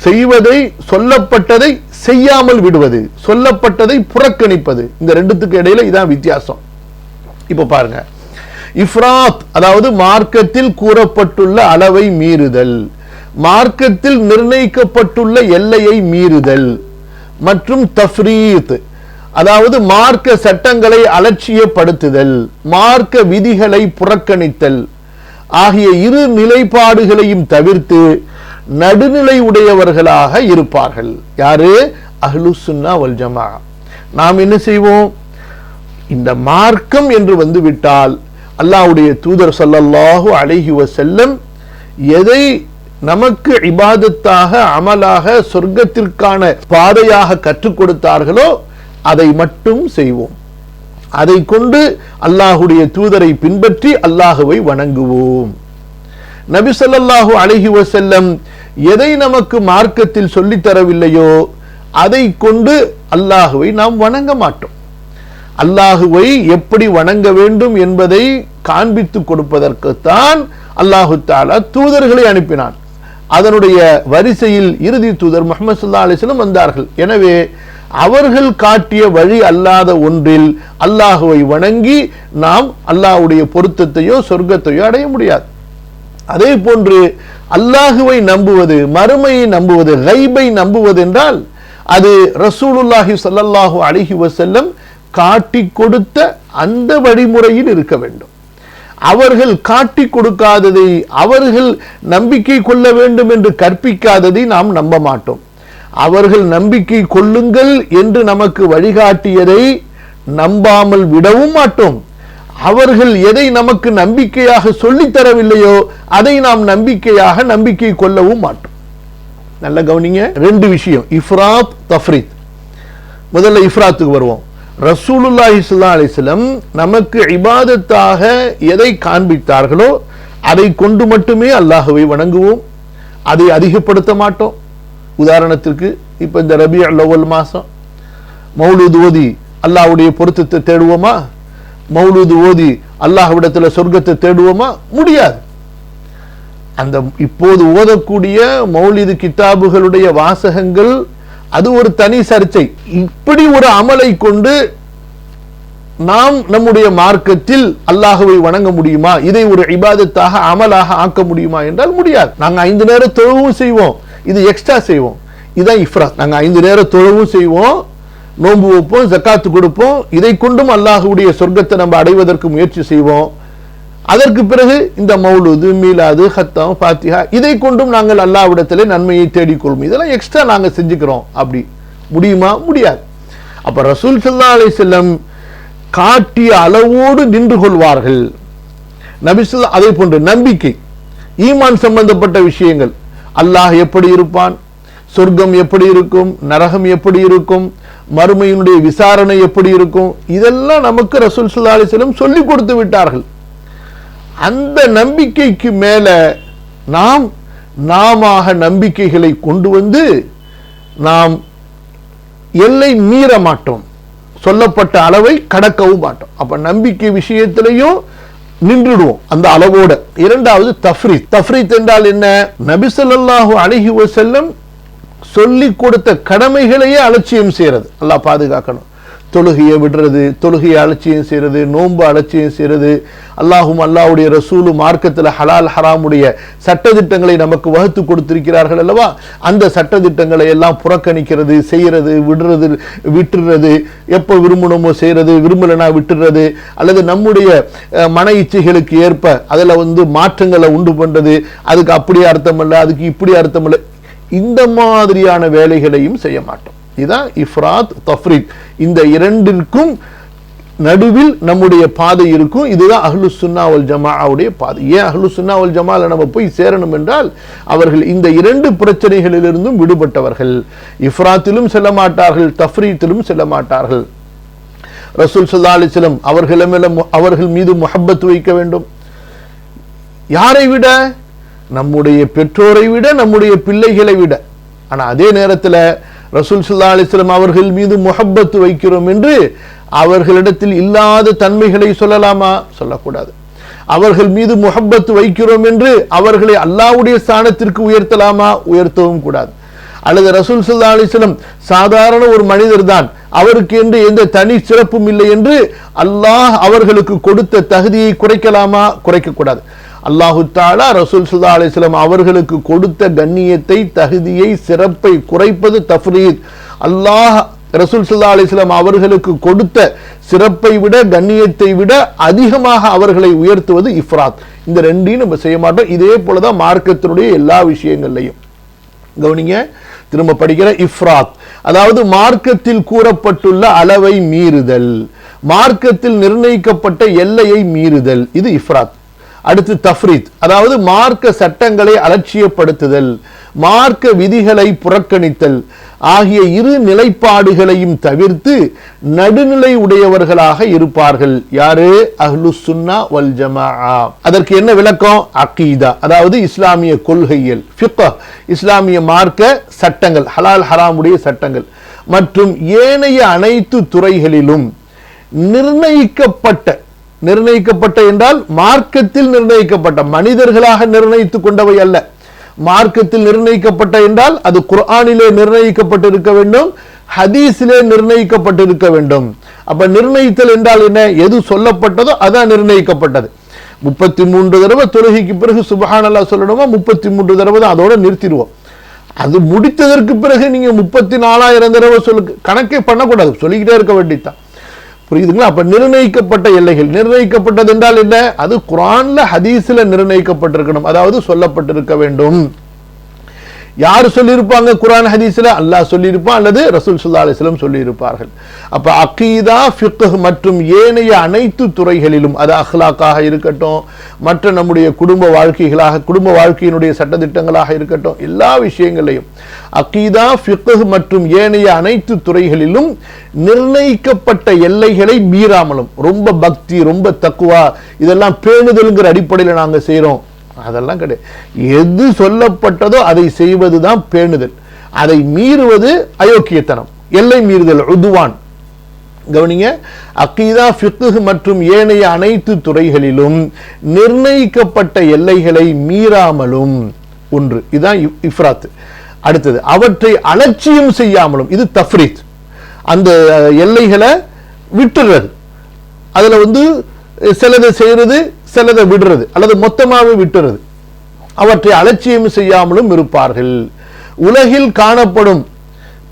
செய்வதை, சொல்லப்பட்டதை செய்யாமல் விடுவது, சொல்லப்பட்டதை புறக்கணிப்பது. இந்த ரெண்டுத்துக்கு இடையில இதான் வித்தியாசம். இப்ப பாருங்க, இஃப்ராத் அதாவது மார்க்கத்தில் கூறப்பட்டுள்ள அளவை மீறுதல், மார்க்கத்தில் நிர்ணயிக்கப்பட்டுள்ள எல்லையை மீறுதல், மற்றும் தஃப்ரீத் அதாவது மார்க்க சட்டங்களை அலட்சியப்படுத்துதல், மார்க்க விதிகளை புறக்கணித்தல் ஆகிய இரு நிலைப்பாடுகளையும் தவிர்த்து நடுநிலை உடையவர்களாக இருப்பார்கள். யாரு? அஹ்லு சுன்னா வல் ஜமாஅ. நாம் என்ன செய்வோம்? இந்த மார்க்கம் என்று வந்துவிட்டால் அல்லாஹ்வுடைய தூதர் ஸல்லல்லாஹு அலைஹி வஸல்லம் எதை நமக்கு இபாதத்தாக, அமலாக, சொர்க்கத்திற்கான பாதையாக கற்றுக் கொடுத்தார்களோ அதை மட்டும் செய்வோம். அதை கொண்டு அல்லாஹ்வுடைய தூதரை பின்பற்றி அல்லாஹ்வை வணங்குவோம். நபி ஸல்லல்லாஹு அலைஹி வஸல்லம் எதை நமக்கு மார்க்கத்தில் சொல்லித் தரவில்லையோ அதை கொண்டு அல்லாஹ்வை நாம் வணங்க மாட்டோம். அல்லாஹுவை எப்படி வணங்க வேண்டும் என்பதை காண்பித்து கொடுப்பதற்குத்தான் அல்லாஹு தஆலா தூதர்களை அனுப்பினான். அதனுடைய வரிசையில் இறுதி தூதர் முஹம்மது ஸல்லல்லாஹு அலைஹி வஸல்லம் வந்தார்கள். எனவே அவர்கள் காட்டிய வழி அல்லாத ஒன்றில் அல்லாஹுவை வணங்கி நாம் அல்லாஹ்வுடைய பொருத்தத்தையோ சொர்க்கத்தையோ அடைய முடியாது. அதே போன்று அல்லாஹுவை நம்புவது, மறுமையை நம்புவது, கைபை நம்புவது என்றால் அது ரசூலுல்லாஹி ஸல்லல்லாஹு அலைஹி வஸல்லம் காட்டி கொடுத்த அந்த வழிமுறையில் இருக்க வேண்டும். அவர்கள் காட்டி கொடுக்காததை, அவர்கள் நம்பிக்கை கொள்ள வேண்டும் என்று கற்பிக்காததை நாம் நம்ப மாட்டோம். அவர்கள் நம்பிக்கை கொள்ளுங்கள் என்று நமக்கு வழிகாட்டியதை நம்பாமல் விடவும் மாட்டோம். அவர்கள் எதை நமக்கு நம்பிக்கையாக சொல்லித் தரவில்லையோ அதை நாம் நம்பிக்கை கொள்ளவும் மாட்டோம். நல்ல கவனிங்க, ரெண்டு விஷயம், இஃப்ராத் தஃப்ரீத். முதல்ல இஃப்ராத்துக்கு வருவோம். ரசூலுல்லாஹி ஸல்லல்லாஹு அலைஹி வஸல்லம் நமக்கு இபாதத்தாக எதை காண்பித்தார்களோ அதை கொண்டு மட்டுமே அல்லாஹ்வை வணங்குவோம், அதை அதிகப்படுத்த மாட்டோம். உதாரணத்திற்கு இப்ப இந்த ரபியுல் அவ்வல் மாசம் மௌலூத் ஓதி அல்லாஹ்வுடைய பொருத்தத்தை தேடுவோமா? மௌலூத் ஓதி அல்லாஹ்விடத்துல சொர்க்கத்தை தேடுவோமா? முடியாது. அந்த இப்போது ஓதக்கூடிய மௌலிது கிதாபுகளுடைய வாசகங்கள் அது ஒரு தனி சர்ச்சை. இப்படி ஒரு அமலை கொண்டு நாம் நம்முடைய மார்க்கத்தில் அல்லாஹ்வை வணங்க முடியுமா? இதை ஒரு இபாதத்தாக, அமலாக ஆக்க முடியுமா என்றால் முடியாது. நாங்க 5 நேர தொழுவும் செய்வோம், இது எக்ஸ்ட்ரா செய்வோம். இதுதான் இஃப்ராத். நாங்க 5 நேர தொழுவும் செய்வோம், நோன்பு வைப்போம், ஜக்காத்து கொடுப்போம், இதை கொண்டும் அல்லாஹ்வுடைய சொர்க்கத்தை நம்ம அடைவதற்கு முயற்சி செய்வோம். அதற்கு பிறகு இந்த மௌலூது, மீலாது, ஹத்தம், ஃபாத்திஹா இதை கொண்டும் நாங்கள் அல்லாஹ்விடத்திலே நன்மையை தேடிக்கொள்வோம். இதெல்லாம் எக்ஸ்ட்ரா நாங்க செஞ்சுக்கிறோம். அப்படி முடியுமா? முடியாது. அப்ப ரசூல் ஸல்லல்லாஹு அலைஹி வஸல்லம் காட்டிய அளவோடு நின்று கொள்வார்கள். நபி ஸல்லல்லாஹு அதே போன்று நம்பிக்கை, ஈமான் சம்பந்தப்பட்ட விஷயங்கள், அல்லாஹ் எப்படி இருப்பான், சொர்க்கம் எப்படி இருக்கும், நரகம் எப்படி இருக்கும், மறுமையினுடைய விசாரணை எப்படி இருக்கும், இதெல்லாம் நமக்கு ரசூல் ஸல்லல்லாஹு அலைஹி வஸல்லம் சொல்லி கொடுத்து விட்டார்கள். அந்த நம்பிக்கைக்கு மேல நாம நம்பிக்கைகளை கொண்டு வந்து நாம் எல்லை மீற மாட்டோம், சொல்லப்பட்ட அளவை கடக்கவும் மாட்டோம். அப்ப நம்பிக்கை விஷயத்திலையும் நின்றுடுவோம் அந்த அளவோட. இரண்டாவது தஃப்ரீத் என்றால் என்ன? நபி ஸல்லல்லாஹு அலைஹி வஸல்லம் சொல்லி கொடுத்த கடமைகளையே அலட்சியம் செய்யறது. அல்லாஹ் பாதுகாக்கணும். தொழுகையை விடுறது, தொழுகையை அலட்சியம் செய்யறது, நோன்பு அலட்சியம் செய்யறது, அல்லாஹ்வுடைய ரசூலும் மார்க்கத்தில் ஹலால் ஹராமுடைய சட்டதிட்டங்களை நமக்கு வகுத்து கொடுத்திருக்கிறார்கள் அல்லவா, அந்த சட்டதிட்டங்களை எல்லாம் புறக்கணிக்கிறது, செய்யறது, விட்டுறது, எப்போ விரும்பணுமோ செய்யறது, விரும்பலனா விட்டுறது, அல்லது நம்முடைய மன இச்சைகளுக்கு ஏற்ப அதில் மாற்றங்களை உண்டு பண்றது, அதுக்கு அப்படி அர்த்தம் இல்லை, அதுக்கு இப்படி அர்த்தம் இல்லை, இந்த மாதிரியான வேலைகளையும் செய்ய மாட்டோம். இதுதான் இஃப்ராத் தஃப்ரீத். இந்த இரண்டிற்கும் நடுவில் நம்முடைய பாதை இருக்கும். இதுதான் அஹ்லுஸ் சுன்னா வல் ஜமாஅவுடைய பாதை. ஏன் அஹ்லுஸ் சுன்னா வல் ஜமாஅல நம்ம போய் சேரணும் என்றால், அவர்கள் இந்த இரண்டு பிரச்சனைகளிலிருந்தும் விடுபட்டவர்கள். இஃப்ராத்திலும் செல்ல மாட்டார்கள், தஃப்ரீத்திலும் செல்ல மாட்டார்கள். ரசூல் ஸல்லல்லாஹு அலைஹி வஸல்லம் அவர்கள் மீது முஹப்பத் வைக்க வேண்டும். யாரை விட? நம்முடைய பெற்றோரை விட, நம்முடைய பிள்ளைகளை விட. ஆனா அதே நேரத்தில் ரசூல் ஸல்லல்லாஹு அலைஹி வஸல்லம் அவர்கள் மீது முஹப்பத் வைக்கிறோம் என்று அவர்களிடத்தில் இல்லாத தன்மைகளை சொல்லலாமா? சொல்லக்கூடாது. அவர்கள் மீது முஹப்பத் வைக்கிறோம் என்று அவர்களை அல்லாஹ்வுடைய ஸ்தானத்திற்கு உயர்த்தலாமா? உயர்த்தவும் கூடாது. அல்லது ரசூல் ஸல்லல்லாஹு அலைஹி வஸல்லம் சாதாரண ஒரு மனிதர் தான், அவருக்கு என்று எந்த தனி சிறப்பும் இல்லை என்று அல்லாஹ் அவர்களுக்கு கொடுத்த தகுதியை குறைக்கலாமா? குறைக்கக்கூடாது. அல்லாஹு தஆலா ரசூல் ஸல்லல்லாஹு அலைஹி வஸல்லம் அவர்களுக்கு கொடுத்த கண்ணியத்தை, தகுதியை, சிறப்பை குறைப்பது தஃப்ரீத். அல்லாஹ் ரசூல் ஸல்லல்லாஹு அலைஹி வஸல்லம் அவர்களுக்கு கொடுத்த சிறப்பை விட, கண்ணியத்தை விட அதிகமாக அவர்களை உயர்த்துவது இஃப்ராத். இந்த ரெண்டையும் நம்ம செய்ய மாட்டோம். இதே போலதான் மார்க்கத்தினுடைய எல்லா விஷயங்கள்லையும். கவனிங்க, திரும்ப படிக்கிற இஃப்ராத், அதாவது மார்க்கத்தில் கூறப்பட்டுள்ள அளவை மீறுதல், மார்க்கத்தில் நிர்ணயிக்கப்பட்ட எல்லையை மீறுதல், இது இஃப்ராத். அடுத்து தஃப்ரீத், அதாவது மார்க்க சட்டங்களை அலட்சியப்படுத்துதல், மார்க்க விதிகளை புறக்கணித்தல் ஆகிய இரு நிலைப்பாடுகளையும் தவிர்த்து நடுநிலை உடையவர்களாக இருப்பார்கள். யாரு? அஹ்லுஸ் சுன்னா வல் ஜமாஅ. அதற்கு என்ன விளக்கம்? அகீதா, அதாவது இஸ்லாமிய கொள்கைகள், ஃபிக்ஹ், இஸ்லாமிய மார்க்க சட்டங்கள், ஹலால் ஹராமுடைய சட்டங்கள் மற்றும் ஏனைய அனைத்து துறைகளிலும் நிர்ணயிக்கப்பட்ட என்றால் மார்க்கத்தில் நிர்ணயிக்கப்பட்ட, மனிதர்களாக நிர்ணயித்துக் கொண்டவை அல்ல. மார்க்கத்தில் நிர்ணயிக்கப்பட்ட என்றால் அது குர்ஆனிலே நிர்ணயிக்கப்பட்டிருக்க வேண்டும், ஹதீஸிலே நிர்ணயிக்கப்பட்டிருக்க வேண்டும். அப்ப நிர்ணயித்தல் என்றால் என்ன? எது சொல்லப்பட்டதோ அதான் நிர்ணயிக்கப்பட்டது. 33 தடவை தொழுகைக்கு பிறகு சுப்ஹானல்லாஹ் சொல்லணுமா? 33 தடவை தான், அதோட நிறுத்திடுவோம். அது முடித்ததற்கு பிறகு நீங்க 34,000 தடவை கணக்கே பண்ணக்கூடாது, சொல்லிக்கிட்டே இருக்க வேண்டியதான். புரியுதுங்களா? அப்ப நிர்ணயிக்கப்பட்ட எல்லைகள், நிர்ணயிக்கப்பட்டது என்றால் என்ன? அது குர்ஆன்ல ஹதீஸ்ல நிர்ணயிக்கப்பட்டிருக்கணும், அதாவது சொல்லப்பட்டிருக்க வேண்டும். யார் சொல்லியிருப்பாங்க? குர்ஆன் ஹதீஸ்ல அல்லாஹ் சொல்லியிருப்பான், அல்லது ரசூல் ஸல்லல்லாஹு அலைஹி வஸல்லம் சொல்லியிருப்பார்கள். அப்ப அகீதா, ஃபிக்ஹ் மற்றும் ஏனைய அனைத்து துறைகளிலும், அது அஹ்லாக்காக இருக்கட்டும், மற்ற நம்முடைய குடும்ப வாழ்க்கையினுடைய சட்டதிட்டங்களாக இருக்கட்டும், எல்லா விஷயங்களையும் அகீதா, ஃபிக்ஹ் மற்றும் ஏனைய அனைத்து துறைகளிலும் நிர்ணயிக்கப்பட்ட எல்லைகளை மீறாமலும், ரொம்ப பக்தி, ரொம்ப தக்வா, இதெல்லாம் பேணுதல்ங்கிற அடிப்படையில் நாங்க செய்யறோம், அதெல்லாம் கிடையாது. எது சொல்லப்பட்டதோ அதை செய்வதுதான் பேணுதல். அதை மீறுவது அயோக்கியத்தனம், எல்லை மீறுதல், உதுவான். கவனிங்க, அகீதா, ஃபிக்ஹ் மற்றும் ஏனைய அனைத்து துறைகளிலும் நிர்ணயிக்கப்பட்ட எல்லைகளை மீறாமலும் ஒன்று, இதுதான் இஃப்ராத். அடுத்தது அவற்றை அலட்சியம் செய்யாமலும், இது தஃப்ரீத். அந்த எல்லைகளை விட்டுறது, அதுல சிலதை செய்யறது, சிலதை விடுறது, அல்லது மொத்தமாகவே விட்டுறது. அவற்றை அலட்சியம் செய்யாமலும் இருப்பார்கள். உலகில் காணப்படும்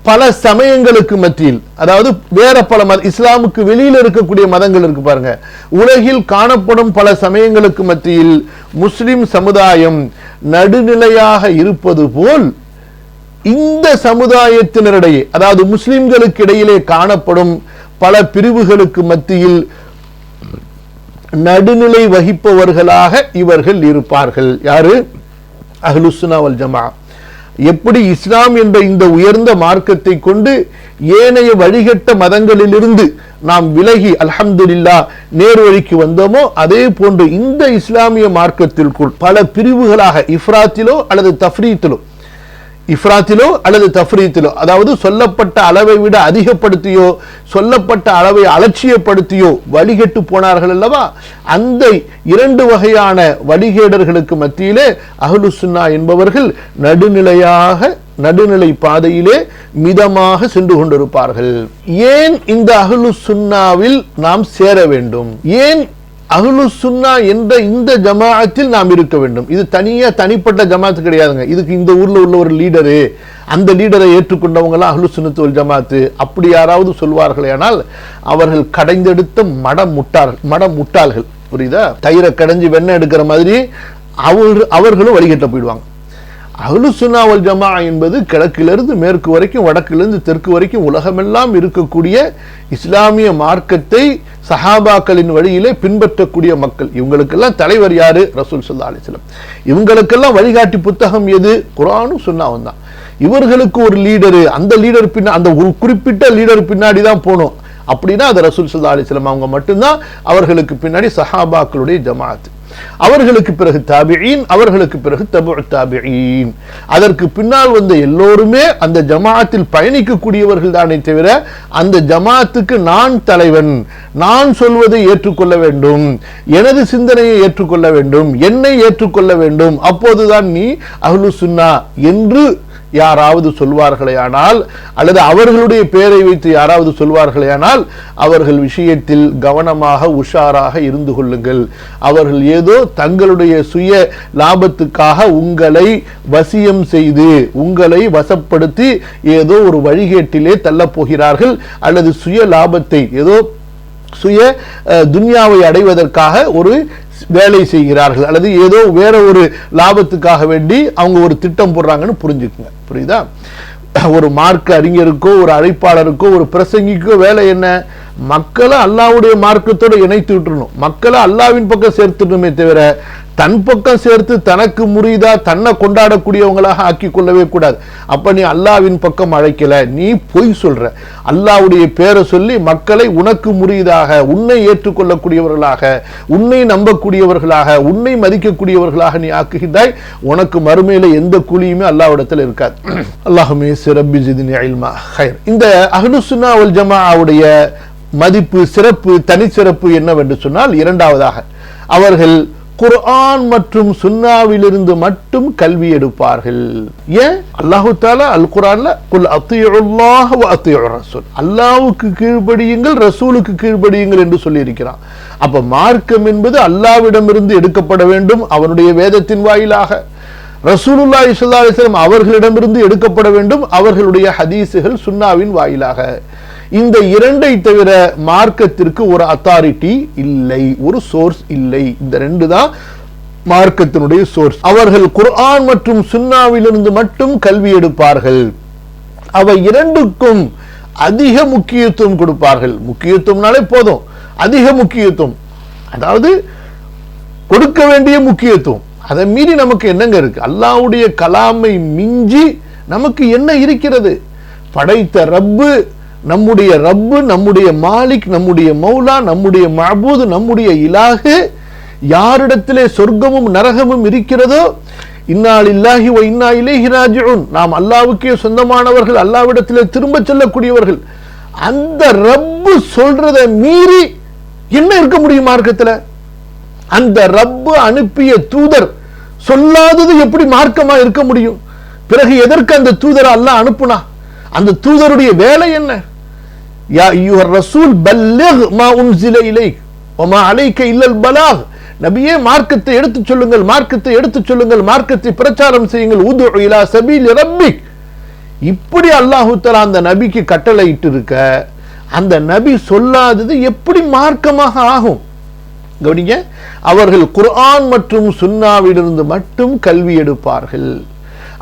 பல சமயங்களுக்கு மத்தியில், அதாவது வேற பல இஸ்லாமுக்கு வெளியில் இருக்கக்கூடிய மதங்கள் இருக்கு பாருங்க, உலகில் காணப்படும் பல சமயங்களுக்கு மத்தியில் முஸ்லிம் சமுதாயம் நடுநிலையாக இருப்பது போல் இந்த சமுதாயத்தினரிடையே, அதாவது முஸ்லிம்களுக்கு இடையிலே காணப்படும் பல பிரிவுகளுக்கு மத்தியில் நடுநிலை வகிப்பவர்களாக இவர்கள் இருப்பார்கள். யாரு? அஹ்லுஸ் சுன்னா வல் ஜமாஅ. எப்படி இஸ்லாம் என்ற இந்த உயர்ந்த மார்க்கத்தை கொண்டு ஏனைய வழிகட்ட மதங்களிலிருந்து நாம் விலகி அல்ஹம்துலில்லாஹ் நேர்வழிக்கு வந்தோமோ அதே போன்று இந்த இஸ்லாமிய மார்க்கத்திற்குள் பல பிரிவுகளாக இஃப்ராத்திலோ அல்லது தஃப்ரீத்திலோ அதாவது சொல்லப்பட்ட அளவை விட அதிகப்படுத்தியோ சொல்லப்பட்ட அளவை அலட்சியப்படுத்தியோ வழிகெட்டு போனார்கள் அல்லவா, அந்த இரண்டு வகையான வழிகேடர்களுக்கு மத்தியிலே அஹ்லுஸ் சுன்னா என்பவர்கள் நடுநிலை பாதையிலே மிதமாக சென்று கொண்டிருப்பார்கள். ஏன் இந்த அஹ்லுஸ் சுன்னாவில் நாம் சேர வேண்டும், ஏன் அஹ்லுஸ் சுன்னா என்ற இந்த ஜமாஅத்தில் நாம் இருக்க வேண்டும்? இது தனிப்பட்ட ஜமாத்து கிடையாதுங்க. இதுக்கு இந்த ஊர்ல உள்ள ஒரு லீடரு, அந்த லீடரை ஏற்றுக்கொண்டவங்க எல்லாம் அஹ்லுஸ் சுன்னத்து வல் ஜமாத்து அப்படி யாராவது சொல்வார்களே ஆனால் அவர்கள் கடைந்தெடுத்த மடமுட்டாள்கள். புரியுதா? தயிரை கடைஞ்சி வெண்ணெய் எடுக்கிற மாதிரி அவர்களும் வழிகட்ட போயிடுவாங்க. அஹ்லுஸ் சுன்னா வல் ஜமா என்பது கிழக்கிலிருந்து மேற்கு வரைக்கும் வடக்கிலிருந்து தெற்கு வரைக்கும் உலகமெல்லாம் இருக்கக்கூடிய இஸ்லாமிய மார்க்கத்தை சஹாபாக்களின் வழியிலே பின்பற்றக்கூடிய மக்கள். இவங்களுக்கெல்லாம் தலைவர் யாரு? ரசூல் ஸல்லல்லாஹு அலைஹி வஸல்லம். இவங்களுக்கெல்லாம் வழிகாட்டி புத்தகம் எது? குர்ஆனும் சுன்னாவும் தான். இவர்களுக்கு ஒரு லீடரு, அந்த லீடர் அந்த ஒரு குறிப்பிட்ட லீடர் பின்னாடி தான் போகணும் அப்படின்னா அது ரசூல் ஸல்லல்லாஹு அலைஹி வஸல்லம் அவங்க மட்டும்தான். அவர்களுக்கு பின்னாடி சஹாபாக்களுடைய ஜமாஅத், அவர்களுக்கு பிறகு தாபிஈன், அவர்களுக்கு பிறகு தபுஉ தாபிஈன், அதற்கு பின்னால் வந்த எல்லோருமே அந்த ஜமாஅத்தில் பயணிக்கக்கூடியவர்கள் தானே தவிர அந்த ஜமாஅத்துக்கு நான் தலைவன், நான் சொல்வதை ஏற்றுக்கொள்ள வேண்டும், எனது சிந்தனையை ஏற்றுக்கொள்ள வேண்டும், என்னை ஏற்றுக்கொள்ள வேண்டும், அப்போதுதான் நீ அஹ்லுஸ் சுன்னா என்று யாராவது சொல்வார்களேயானால் அல்லது அவர்களுடைய பெயரை வைத்து யாராவது சொல்வார்களேயானால் அவர்கள் விஷயத்தில் கவனமாக உஷாராக இருந்து கொள்ளுங்கள். அவர்கள் ஏதோ தங்களுடைய சுய லாபத்துக்காக உங்களை வசியம் செய்து உங்களை வசப்படுத்தி ஏதோ ஒரு வழிகேட்டிலே தள்ளப் போகிறார்கள், அல்லது சுய லாபத்தை ஏதோ சுய துன்யாவை அடைவதற்காக ஒரு வேலை செய்கிறார்கள், அல்லது ஏதோ வேற ஒரு லாபத்துக்காக வேண்டி அவங்க ஒரு திட்டம் போடுறாங்கன்னு புரிஞ்சுக்குங்க. புரியுதா? ஒரு மார்க்க அறிஞருக்கோ ஒரு அழைப்பாளருக்கோ ஒரு பிரசங்கிக்கோ வேலை என்ன? மக்களை அல்லாஹ்வுடைய மார்க்கத்தோடு இணைத்து விட்டுறணும், மக்களை அல்லாஹ்வின் பக்கம் சேர்த்துடணுமே தவிர தன் பக்கம் சேர்த்து தனக்கு முறிதா தன்னை கொண்டாடக்கூடியவங்களாக ஆக்கி கொள்ளவே கூடாது. அப்ப நீ அல்லாஹ்வின் பக்கம் அழைக்கல, நீ பொய் சொல்ற. அல்லாஹ்வுடைய பேரை சொல்லி மக்களை உனக்கு முறியதாக, உன்னை ஏற்றுக்கொள்ளக்கூடியவர்களாக, உன்னை நம்பக்கூடியவர்களாக, உன்னை மதிக்கக்கூடியவர்களாக நீ ஆக்குகின்றாய். உனக்கு மறுமையில எந்த கூலியுமே அல்லாஹ்விடத்தில் இருக்காது. அல்லாஹுமே ரப்பி ஜித்னி இல்மா. ஹைர். இந்த அஹ்லுஸ் சுன்னா வல் ஜமாஅவுடைய மதிப்பு, சிறப்பு, தனிச்சிறப்பு என்னவென்று சொன்னால், இரண்டாவதாக அவர்கள் குர்ஆன் மற்றும் சுன்னாவிலிருந்து மட்டும் கல்வி எடுப்பார்கள். ஏன்? அல்லாஹ் தஆலா அல் குர்ஆன்ல குல் அத்தீஉல்லாஹ் வ அத்தீஉர் ரசூல், அல்லாஹ்வுக்கு கீழ்ப்படியுங்கள் ரசூலுக்கு கீழ்ப்படியுங்கள் என்று சொல்லி இருக்கிறான். அப்ப மார்க்கம் என்பது அல்லாஹ்விடமிருந்து எடுக்கப்பட வேண்டும், அவனுடைய வேதத்தின் வாயிலாக. ரசூலுல்லாஹி ஸல்லல்லாஹு அலைஹி வஸல்லம் அவர்களிடமிருந்து எடுக்கப்பட வேண்டும், அவர்களுடைய ஹதீஸுகள் சுன்னாவின் வாயிலாக. இந்த இரண்டை தவிர மார்க்கத்திற்கு ஒரு அத்தாரிட்டி இல்லை, ஒரு சோர்ஸ் இல்லை. இந்த ரெண்டு தான் மார்க்கத்தினுடைய சோர்ஸ். அவர்கள் குர்ஆன் மற்றும் சுன்னாவிலிருந்து மட்டும் கல்வி எடுப்பார்கள். அவை இரண்டுக்கும் அதிக முக்கியத்துவம் கொடுப்பார்கள். முக்கியத்துவம்னாலே போதும், அதிக முக்கியத்துவம், அதாவது கொடுக்க வேண்டிய முக்கியத்துவம். அதை மீறி நமக்கு என்னங்க இருக்கு? அல்லாஹ்வுடைய கலாமை மிஞ்சி நமக்கு என்ன இருக்கிறது? படைத்த ரப்பு, நம்முடைய ரப்பு, நம்முடைய மாலிக், நம்முடைய மௌலா, நம்முடைய மஅபூத், நம்முடைய இலாஹு, யாரிடத்திலே சொர்க்கமும் நரகமும் இருக்கிறதோ, இன்னா லில்லாஹி வ இன்னா இலைஹி ராஜிஊன், நாம் அல்லாஹ்வுக்கே சொந்தமானவர்கள், அல்லாஹ்விடத்திலே திரும்ப செல்லக்கூடியவர்கள். அந்த ரப்பு சொல்றதை மீறி என்ன இருக்க முடியும் மார்க்கத்துல? அந்த ரப்பு அனுப்பிய தூதர் சொல்லாதது எப்படி மார்க்கமா இருக்க முடியும்? பிறகு எதற்கு அந்த தூதரை அல்லாஹ் அனுப்புனா? அந்த தூதருடைய வேலை என்ன? யா அய்யுஹர் ரசூல் பல்லிக் மா உன்ஸில இலைக் வ மா அலைக இல்லல் பலாக். நபியே மார்க்கத்தை எடுத்துச் சொல்லுங்கள், மார்க்கத்தை எடுத்துச் சொல்லுங்கள், மார்க்கத்தை பிரச்சாரம் செய்யுங்கள். உது இலா சபீல் ரப்பிக். இப்படி அல்லாஹ் தஆலா அந்த நபிக்கு கட்டளை இட்டு இருக்க, அந்த நபி சொல்லாதது எப்படி மார்க்கமாக ஆகும்? கவனிங்க, அவர்கள் குர்ஆன் மற்றும் சுன்னாவிலிருந்து மட்டும் கல்வி எடுப்பார்கள்.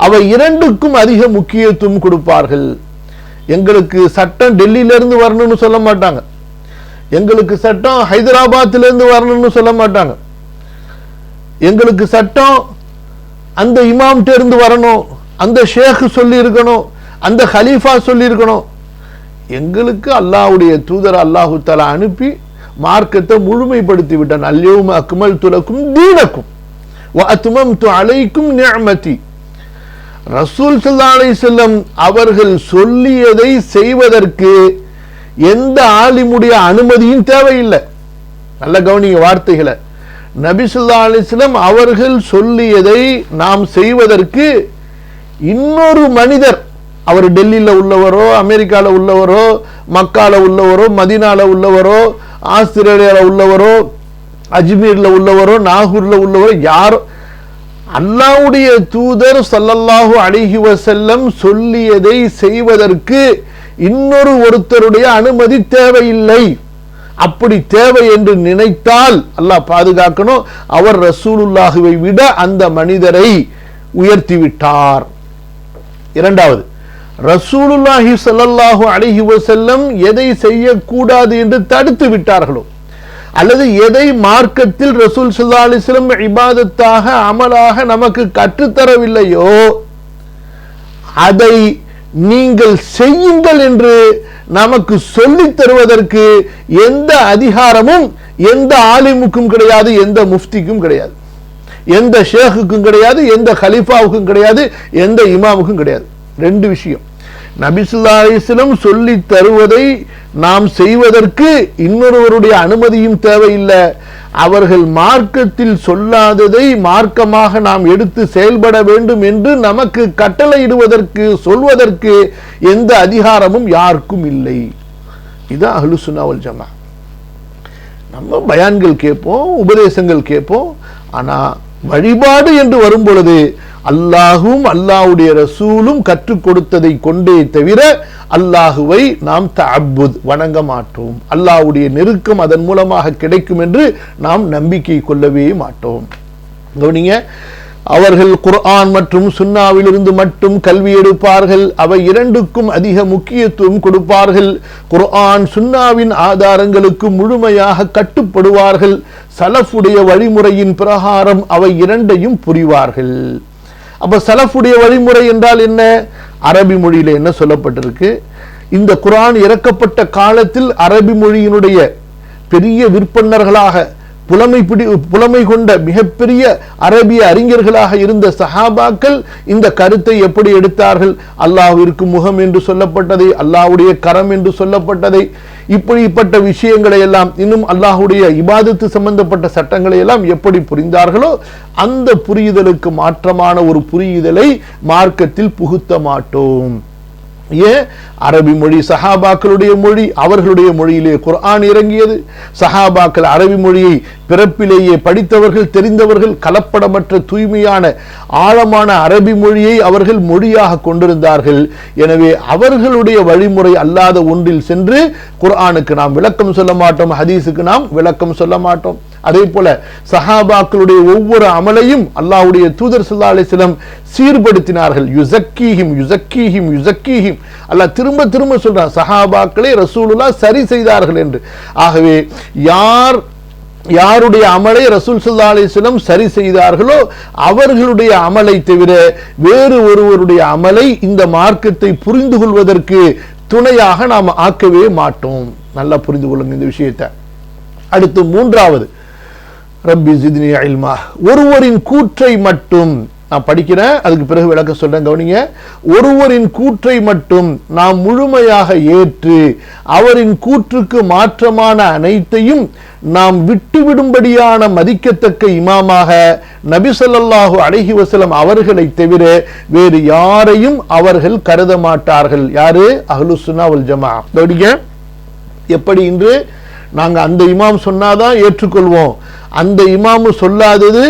அவை இரண்டுக்கும் அதிக முக்கியத்துவம் கொடுப்பார்கள். எங்களுக்கு சட்டம் டெல்லியிலிருந்து வரணும்னு சொல்ல மாட்டாங்க, எங்களுக்கு சட்டம் ஹைதராபாத்திலிருந்து வரணும்னு சொல்ல மாட்டாங்க, எங்களுக்கு சட்டம் அந்த இமாம்கிட்ட இருந்து வரணும், அந்த ஷேக் சொல்லி இருக்கணும், அந்த ஹலீஃபா சொல்லி இருக்கணும். எங்களுக்கு அல்லாஹ்வுடைய தூதர் அல்லாஹு தஆலா அனுப்பி மார்க்கத்தை முழுமைப்படுத்தி விட்டான். அல்யௌம அக்மல்து லக்கும் தீனக்கும் வ அத்மம்து அலைக்கும் நிஅமதி. ரசூல் ஸல்லல்லாஹு அலைஹி வஸல்லம் அவர்கள் சொல்லியதை செய்வதற்கு எந்த ஆலிமுடைய அனுமதியும் தேவையில்லை. நல்ல கவனிங்க வார்த்தைகளை. நபி ஸல்லல்லாஹு அலைஹி வஸல்லம் அவர்கள் சொல்லியதை நாம் செய்வதற்கு இன்னொரு மனிதர், அவர் டெல்லியில உள்ளவரோ, அமெரிக்கால உள்ளவரோ, மக்கால உள்ளவரோ, மதீனால உள்ளவரோ, ஆஸ்திரேலியால உள்ளவரோ, அஜ்மீர்ல உள்ளவரோ, நாகூர்ல உள்ளவரோ, யாரோ, அல்லாஹ்வுடைய தூதர் ஸல்லல்லாஹு அலைஹி வஸல்லம் சொல்லியதை செய்வதற்கு இன்னொரு ஒருத்தருடைய அனுமதி தேவையில்லை. அப்படி தேவை என்று நினைத்தால் அல்லாஹ் பாதுகாக்கணும், அவர் ரசூலுல்லாஹுவை விட அந்த மனிதரை உயர்த்தி விட்டார். இரண்டாவது, ரசூலுல்லாஹி ஸல்லல்லாஹு அலைஹி வஸல்லம் எதை செய்யக்கூடாது என்று தடுத்து விட்டார்களோ, அல்லது எதை மார்க்கத்தில் ரசூல் ஸல்லல்லாஹு அலைஹி வஸல்லம் இபாதத்தாக அமலாக நமக்கு கற்றுத்தரவில்லையோ அதை நீங்கள் செய்யுங்கள் என்று நமக்கு சொல்லித் தருவதற்கு எந்த அதிகாரமும் எந்த ஆலிமுக்கும் கிடையாது, எந்த முஃப்திக்கும் கிடையாது, எந்த ஷேக்குக்கும் கிடையாது, எந்த கலீஃபாவுக்கும் கிடையாது, எந்த இமாமுக்கும் கிடையாது. ரெண்டு விஷயம். நபி ஸல்லல்லாஹு அலைஹி வஸல்லம் சொல்லி தருவதை நாம் செய்வதற்கு இன்னொருவருடைய அனுமதியும் தேவையில்லை. அவர்கள் மார்க்கத்தில் சொல்லாததை மார்க்கமாக நாம் எடுத்து செயல்பட வேண்டும் என்று நமக்கு கட்டளையிடுவதற்கு சொல்வதற்கு எந்த அதிகாரமும் யாருக்கும் இல்லை. இதுதான் அஹ்லுஸ் சுன்னா வல் ஜமா. நம்ம பயான்கள் கேட்போம், உபதேசங்கள் கேட்போம், ஆனா வழிபாடு என்று வரும் பொழுது அல்லாஹும் அல்லாஹ்வுடைய ரசூலும் கற்றுக் கொடுத்ததை கொண்டே தவிர அல்லாஹுவை நாம் தஅப்புத் வணங்க மாட்டோம். அல்லாஹ்வுடைய நெருக்கம் அதன் மூலமாக கிடைக்கும் என்று நாம் நம்பிக்கை கொள்ளவே மாட்டோம். கவனிங்க, அவர்கள் குர்ஆன் மற்றும் சுன்னாவிலிருந்து மட்டும் கல்வி எடுப்பார்கள். அவை இரண்டுக்கும் அதிக முக்கியத்துவம் கொடுப்பார்கள். குர்ஆன் சுன்னாவின் ஆதாரங்களுக்கு முழுமையாக கட்டுப்படுவார்கள். சலஃபுடைய வழிமுறையின் பிரகாரம் அவை இரண்டையும் புரிவார்கள். அப்ப சலஃபுடைய வழிமுறை என்றால் என்ன? அரபி மொழியில என்ன சொல்லப்பட்டிருக்கு? இந்த குர்ஆன் இறக்கப்பட்ட காலத்தில் அரபி மொழியினுடைய பெரிய விற்பன்னர்களாக புலமை கொண்ட மிகப்பெரிய அரபிய அறிஞர்களாக இருந்த சஹாபாக்கள் இந்த கருத்தை எப்படி எடுத்தார்கள்? அல்லாஹ்விற்கு முகம் என்று சொல்லப்பட்டதை, அல்லாஹ்வுடைய கரம் என்று சொல்லப்பட்டதை, இப்படிப்பட்ட விஷயங்களை எல்லாம், இன்னும் அல்லாஹ்வுடைய இபாதத்து சம்பந்தப்பட்ட சட்டங்களை எல்லாம் எப்படி புரிந்தார்களோ அந்த புரியுதலுக்கு மாற்றமான ஒரு புரியுதலை மார்க்கத்தில் புகுத்த மாட்டோம். ஏன்? அரபி மொழி சஹாபாக்களுடைய மொழி, அவர்களுடைய மொழியிலே குர்ஆன் இறங்கியது. சஹாபாக்கள் அரபி மொழியை பிறப்பிலேயே படித்தவர்கள், தெரிந்தவர்கள், கலப்படமற்ற தூய்மையான ஆழமான அரபி மொழியை அவர்கள் மொழியாக கொண்டிருந்தார்கள். எனவே அவர்களுடைய வழிமுறை அல்லாத ஒன்றில் சென்று குர்ஆனுக்கு நாம் விளக்கம் சொல்ல மாட்டோம், ஹதீஸுக்கு நாம் விளக்கம் சொல்ல மாட்டோம். அதே போல சஹாபாக்களுடைய ஒவ்வொரு அமலையும் அல்லாஹ்வுடைய தூதர் ஸல்லல்லாஹு அலைஹி வஸல்லம் சீர்படுத்தினார்கள். யுஸக்கீஹிம் யுஸக்கீஹிம் யுஸக்கீஹிம், அல்லாஹ் திரும்ப திரும்ப சொல்றான், சஹாபாக்களை ரசூலுல்லாஹ் சரி செய்தார்கள் என்று. ஆகவே யாருடைய அமலை ரசூல் ஸல்லல்லாஹு அலைஹி வஸல்லம் சரி செய்தார்களோ அவர்களுடைய அமலை தவிர வேறு ஒருவருடைய அமலை இந்த மார்க்கத்தை புரிந்து கொள்வதற்கு துணையாக நாம் ஆக்கவே மாட்டோம். நல்லா புரிந்து கொள்ளுங்க இந்த விஷயத்தை. அடுத்து மூன்றாவது, ரப்பி ஜித்னி இல்மா. ஒருவரின் கூற்றை மட்டும் நான் படிக்கிறேன், அதுக்கு பிறகு விளக்க சொல்றேன். கவனிங்க, ஒருவரின் கூற்றை மட்டும் நாம் முழுமையாக ஏற்று அவரின் கூற்றுக்கு மாற்றமான அனைத்தையும் நாம் விட்டுவிடும்படியான மதிக்கத்தக்க இமாமாக நபி ஸல்லல்லாஹு அலைஹி வஸல்லம் அவர்களை தவிர வேறு யாரையும் அவர்கள் கருத மாட்டார்கள். யாரு? அஹ்லுஸ் சுன்னா வல் ஜமா. கவனிங்க, எப்படி இன்று நாங்க அந்த இமாம் சொன்னாதான் ஏற்றுக்கொள்வோம், அந்த இமாம் சொல்லாதது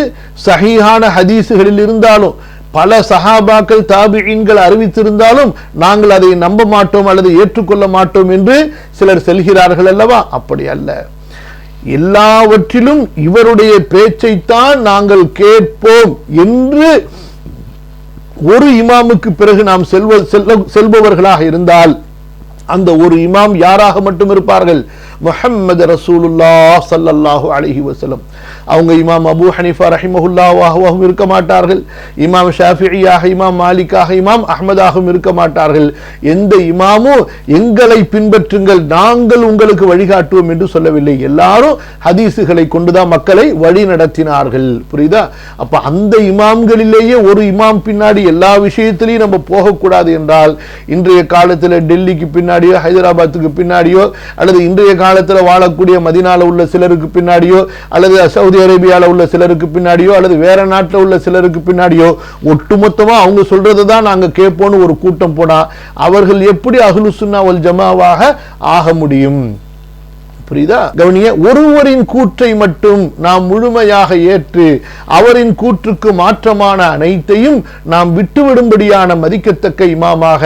சஹீஹான ஹதீசுகளில் இருந்தாலும் பல சஹாபாக்கள் தாபிஈன்கள் அறிவித்திருந்தாலும் நாங்கள் அதை நம்ப மாட்டோம் அல்லது ஏற்றுக்கொள்ள மாட்டோம் என்று சிலர் செல்கிறார்கள் அல்லவா? அப்படி அல்ல. எல்லாவற்றிலும் இவருடைய பேச்சைத்தான் நாங்கள் கேட்போம் என்று ஒரு இமாமுக்கு பிறகு நாம் செல்பவர்களாக இருந்தால் அந்த ஒரு இமாம் யாராக மட்டும் இருப்பார்கள்? முஹம்மது ரசூலுல்லாஹ் ஸல்லல்லாஹு அலைஹி வஸல்லம். அவங்க இமாம் அபூ ஹனீஃபா ரஹிமஹுல்லாஹ்வாகவும் இருக்க மாட்டார்கள், இமாம் ஷாஃபிஈயாக, இமாம் மாலிக்காக, இமாம் அஹ்மதாகவும் இருக்க மாட்டார்கள். எந்த இமாமும் எங்களை பின்பற்றுங்கள், நாங்கள் உங்களுக்கு வழிகாட்டுவோம் என்று சொல்லவில்லை. எல்லாரும் ஹதீஸுகளை கொண்டுதான் மக்களை வழி நடத்தினார்கள். புரியுதா? அப்ப அந்த இமாம்களிலேயே ஒரு இமாம் பின்னாடி எல்லா விஷயத்திலையும் நம்ம போகக்கூடாது என்றால், இன்றைய காலத்தில் டெல்லிக்கு பின்னாடியோ ஹைதராபாத்துக்கு பின்னாடியோ அல்லது இன்றைய காலத்தில் வாழக்கூடிய மதீனால உள்ள சிலருக்கு பின்னாடியோ அல்லது சவுதி அரேபியாவில் உள்ள சிலருக்கு பின்னாடியோ அல்லது வேற நாட்டில் உள்ள சிலருக்கு பின்னாடியோ ஒட்டுமொத்தமா அவங்க சொல்றதை தான் நாங்க கேட்போம்னு ஒரு கூட்டம் போனா அவர்கள் எப்படி அஹ்லுஸ் சுன்னா வல் ஜமாவாக ஆக முடியும்? புரியுதா? கவனிய, ஒருவரின் கூற்றை மட்டும் நாம் முழுமையாக ஏற்று அவரின் கூற்றுக்கு மாற்றமான அனைத்தையும் நாம் விட்டுவிடும்படியான மதிக்கத்தக்க இமாமாக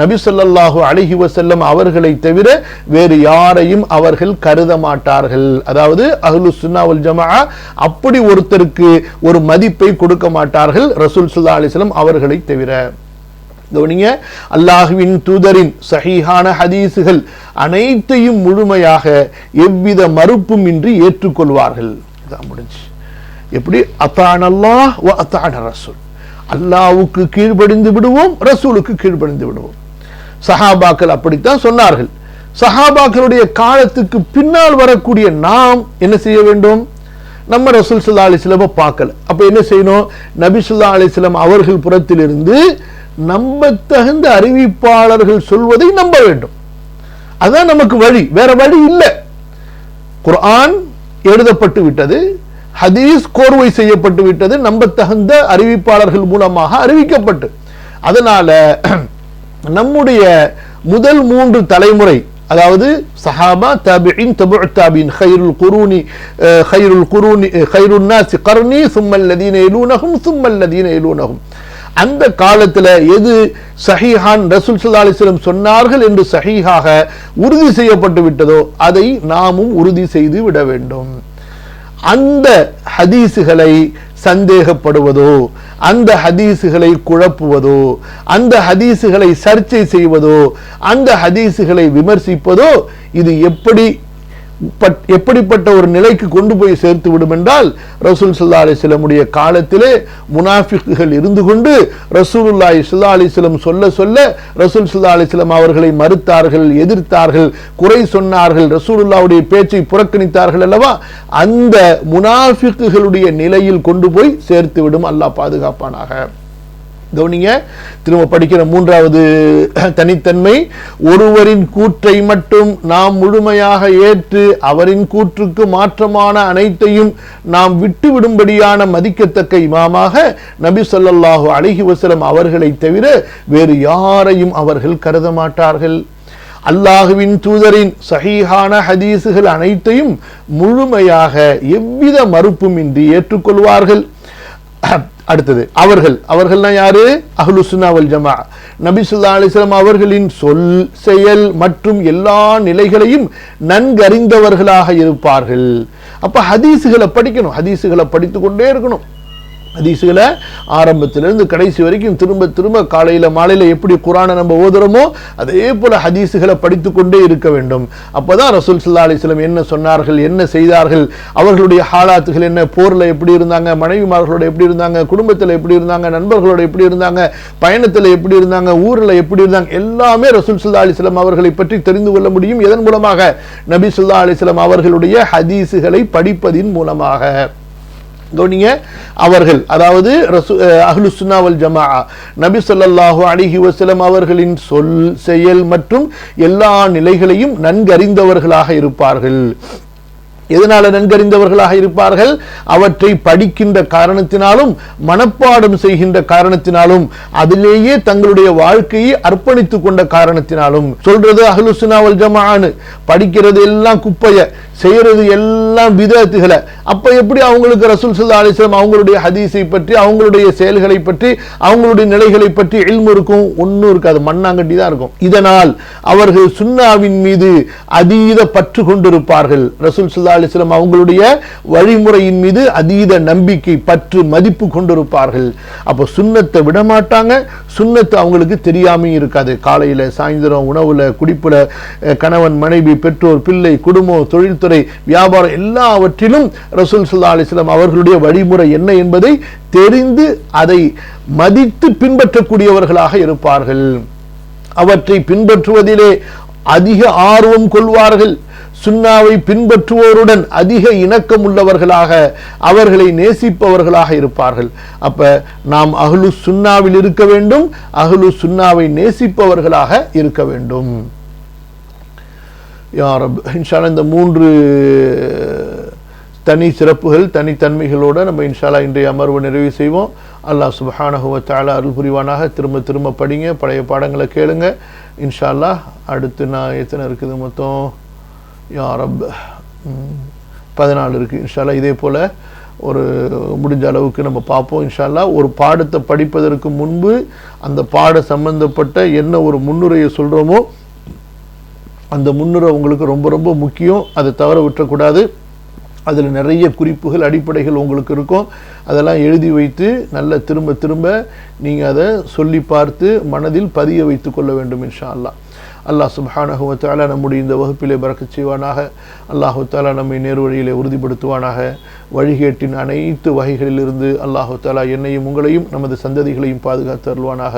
நபி ஸல்லல்லாஹு அலைஹி வஸல்லம் அவர்களை தவிர வேறு யாரையும் அவர்கள் கருத மாட்டார்கள். அதாவது அஹ்லுஸ் சுன்னா வல் ஜமாஅ அப்படி ஒருத்தருக்கு ஒரு மதிப்பை கொடுக்க மாட்டார்கள் ரசூல் ஸல்லல்லாஹு அலைஹி வஸல்லம் அவர்களை தவிர. கவனிங்க, அல்லாஹ்வின் தூதரின் சஹீஹான ஹதீஸுகள் அனைத்தையும் முழுமையாக எவ்வித மறுப்பும் இன்றி ஏற்றுக்கொள்வார்கள். இதான் முடிஞ்சு. எப்படி? அத்தானல்லாஹ் வ அத்தான ரசூல், அல்லாஹ்வுக்கு கீழ்ப்படிந்து விடுவோம், ரசூலுக்கு கீழ்ப்படிந்து விடுவோம். சஹாபாக்கள் அப்படித்தான் சொன்னார்கள். சஹாபாக்களுடைய காலத்துக்கு பின்னால் வரக்கூடிய நாம் என்ன செய்ய வேண்டும்? நம்ம ரசூல் ஸல்லல்லாஹு அலைஹி வஸல்லம் பார்க்கல, அப்ப என்ன செய்யணும்? நபி ஸல்லல்லாஹு அலைஹி வஸல்லம் அவர்கள் புறத்திலிருந்து நம்பத்தகுந்த அறிவிப்பாளர்கள் சொல்வதை நம்ப வேண்டும். அதான் நமக்கு வழி, வேற வழி இல்லை. குர்ஆன் எழுதப்பட்டு விட்டது, ஹதீஸ் கோர்வை செய்யப்பட்டு விட்டது, நம்பத்தகுந்த அறிவிப்பாளர்கள் மூலமாக அறிவிக்கப்பட்டு. அதனால நம்முடைய முதல் 3 தலைமுறை, அதாவது சஹாபா, தாபிஈன், தபுஉ தாபிஈன், கைருன் நாஸ் கர்னி சும்மல் லதீன யலூனஹும் சும்மல் லதீன யலூனஹும். அந்த காலத்தில் எது சஹீஹான் ரசூல் ஸல்லல்லாஹு அலைஹி வஸல்லம் சொன்னார்கள் என்று சஹீஹாக உறுதி செய்யப்பட்டு விட்டதோ அதை நாமும் உறுதி செய்து விட வேண்டும். அந்த ஹதீஸுகளை சந்தேகப்படுவதோ, அந்த ஹதீஸுகளை குழப்புவதோ, அந்த ஹதீஸுகளை சர்ச்சை செய்வதோ, அந்த ஹதீஸுகளை விமர்சிப்பதோ இது எப்படிப்பட்ட ஒரு நிலைக்கு கொண்டு போய் சேர்த்து விடும் என்றால், ரசூல் ஸல்லல்லாஹு அலைஹி வஸல்லம் உடைய காலத்திலே முனாஃபிக்குகள் இருந்து கொண்டு ரசூலுல்லாஹி ஸல்லல்லாஹு அலைஹி வஸல்லம் சொல்ல ரசூல் ஸல்லல்லாஹு அலைஹி வஸல்லம் அவர்களை மறுத்தார்கள், எதிர்த்தார்கள், குறை சொன்னார்கள், ரசூலுல்லாஹ்வுடைய பேச்சை புறக்கணித்தார்கள் அல்லவா? அந்த முனாஃபிக்குகளுடைய நிலையில் கொண்டு போய் சேர்த்து விடும். அல்லாஹ் பாதுகாப்பானாக. கவனிங்க, திரும்ப படிக்கிற 3வது தனித்தன்மை, ஒருவரின் கூற்றை மட்டும் நாம் முழுமையாக ஏற்று அவரின் கூற்றுக்கு மாற்றமான அனைத்தையும் நாம் விட்டுவிடும்படியான மதிக்கத்தக்க இமாமாக நபி ஸல்லல்லாஹு அலைஹி வஸல்லம் அவர்களை தவிர வேறு யாரையும் அவர்கள் கருத மாட்டார்கள். அல்லாஹ்வின் தூதரின் சஹீஹான ஹதீஸுகள் அனைத்தையும் முழுமையாக எவ்வித மறுப்பும் இன்றி ஏற்றுக்கொள்வார்கள். அடுத்தது அவர்கள்னா யாரு? அஹ்லுஸ் சுன்னா வல் ஜமாஅ. நபி ஸல்லல்லாஹு அலைஹி வஸல்லம் அவர்களின் சொல், செயல் மற்றும் எல்லா நிலைகளையும் நன்கறிந்தவர்களாக இருப்பார்கள். அப்ப ஹதீஸுகளை படிக்கணும், ஹதீஸுகளை படித்து கொண்டே இருக்கணும். ஹதீஸுகளை ஆரம்பத்திலிருந்து கடைசி வரைக்கும் திரும்ப திரும்ப காலையில மாலையில எப்படி குர்ஆனை நம்ம ஓதுறோமோ அதே போல ஹதீஸுகளை படித்து கொண்டே இருக்க வேண்டும். அப்பதான் ரசூல் ஸல்லல்லாஹு அலைஹி வஸல்லம் என்ன சொன்னார்கள், என்ன செய்தார்கள், அவர்களுடைய ஹாலாத்துகள் என்ன, போர்ல எப்படி இருந்தாங்க, மனைவிமார்களோட எப்படி இருந்தாங்க, குடும்பத்தில் எப்படி இருந்தாங்க, நண்பர்களோட எப்படி இருந்தாங்க, பயணத்தில் எப்படி இருந்தாங்க, ஊர்ல எப்படி இருந்தாங்க, எல்லாமே ரசூல் ஸல்லல்லாஹு அலைஹி வஸல்லம் அவர்களை பற்றி தெரிந்து கொள்ள முடியும். எதன் மூலமாக? நபி ஸல்லல்லாஹு அலைஹி வஸல்லம் அவர்களுடைய ஹதீஸுகளை படிப்பதின் மூலமாக. கவனிங்க, அவர்கள் அதாவது அஹ்லுஸ் சுன்னா வல் ஜமாஅ நபி ஸல்லல்லாஹு அலைஹி வஸல்லம் அவர்களின் சொல், செயல் மற்றும் எல்லா நிலைகளையும் நன்கறிந்தவர்களாக இருப்பார்கள். எதனால நன்கறிந்தவர்களாக இருப்பார்கள்? அவற்றை படிக்கின்ற காரணத்தினாலும் மனப்பாடம் செய்கின்ற காரணத்தினாலும் அதிலேயே தங்களுடைய வாழ்க்கையை அர்ப்பணித்துக் கொண்ட காரணத்தினாலும். சொல்றது அஹ்லுஸ் சுன்னா வல் ஜமாஅன்னு, படிக்கிறது எல்லாம் குப்பைய, செய்யறது எல்லாம் பிதஅத்துகளை. அப்ப எப்படி அவங்களுக்கு ரசூல் ஸல்லல்லாஹு அலைஹி வஸல்லம் அவங்களுடைய ஹதீஸை பற்றி, அவங்களுடைய செயல்களை பற்றி, அவங்களுடைய நிலைகளை பற்றி இல்மு இருக்கும்? ஒன்னும் இருக்காது, மண்ணாங்கட்டி தான் இருக்கும். இதனால் அவர்கள் சுன்னாவின் மீது அதீத பற்று கொண்டிருப்பார்கள். ரசூல் ஸல்லல்லாஹு அலைஹி வஸல்லம் அவங்களுடைய வழிமுறையின் மீது அதீத நம்பிக்கை, பற்று, மதிப்பு கொண்டிருப்பார்கள். அப்ப சுன்னத்தை விட மாட்டாங்க, சுன்னத்து அவங்களுக்கு தெரியாமல் இருக்காது. காலையில் சாயந்தரம் உணவில் குடிப்பில் கணவன் மனைவி பெற்றோர் பிள்ளை குடும்பம் தொழில்துறை வியாபாரம் எல்லாவற்றிலும் ரசூல் ஸல்லல்லாஹு அலைஹி வஸல்லம் அவர்களுடைய வழிமுறை என்ன என்பதை தெரிந்து அதை மதித்து பின்பற்றக்கூடியவர்களாக இருப்பார்கள். அவற்றை பின்பற்றுவதிலே அதிக ஆர்வம் கொள்வார்கள். சுன்னாவை பின்பற்றுவோருடன் அதிக இணக்கம் உள்ளவர்களாக அவர்களை நேசிப்பவர்களாக இருப்பார்கள். அப்ப நாம் அஹ்லு சுன்னாவில் இருக்க வேண்டும், அஹ்லு சுன்னாவை நேசிப்பவர்களாக இருக்க வேண்டும். யா ரப், இன்ஷா அல்லாஹ் இந்த 3 தனி சிறப்புகள் தனித்தன்மைகளோடு நம்ம இன்ஷா அல்லாஹ் இன்றைய அமர்வு நிறைவு செய்வோம். அல்லாஹ் சுப்ஹானஹு வ தஆலா அருள் புரிவானாக. திரும்ப திரும்ப படிங்க, பழைய பாடங்களை கேளுங்க. இன்ஷா அல்லாஹ் அடுத்து நான் எத்தனை இருக்குது மொத்தம்? யா ரப் 14 இருக்குது. இன்ஷா அல்லாஹ் இதே போல் ஒரு முடிஞ்ச அளவுக்கு நம்ம பார்ப்போம். இன்ஷா அல்லாஹ் ஒரு பாடத்தை படிப்பதற்கு முன்பு அந்த பாட சம்பந்தப்பட்ட என்ன ஒரு முன்னுரையை சொல்கிறோமோ அந்த முன்னுரை உங்களுக்கு ரொம்ப ரொம்ப முக்கியம். அதை தவற விட்டுறக்கூடாது. அதில் நிறைய குறிப்புகள் அடிப்படைகள் உங்களுக்கு இருக்கும். அதெல்லாம் எழுதி வைத்து நல்ல திரும்ப திரும்ப நீங்கள் அதை சொல்லி பார்த்து மனதில் பதிய வைத்து கொள்ள வேண்டும் இன்ஷா அல்லாஹ். அல்லாஹ் சுப்ஹானஹு வ தஆலா நம்முடைய இந்த வகுப்பிலே பரக்கத் செய்வானாக. அல்லாஹு தஆலா நம்மை நேர்வழியிலே உறுதிப்படுத்துவானாக. வழிகேட்டின் அனைத்து வகைகளிலிருந்து அல்லாஹு தஆலா என்னையும் உங்களையும் நமது சந்ததிகளையும் பாதுகாத்து அருள்வானாக.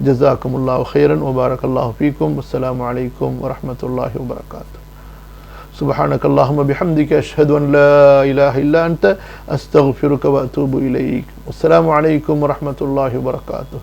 ஜஸாக்குமுல்லாஹு ஹைரன் வ பாரக்கல்லாஹு ஃபீக்கும். அஸ்ஸலாமு அலைக்கும் வ ரஹ்மத்துல்லாஹி வ பரகாத்துஹு. سبحانك اللهم بحمدك أشهد أن لا إله إلا أنت أستغفرك وأتوب إليك. والسلام عليكم ورحمة الله وبركاته.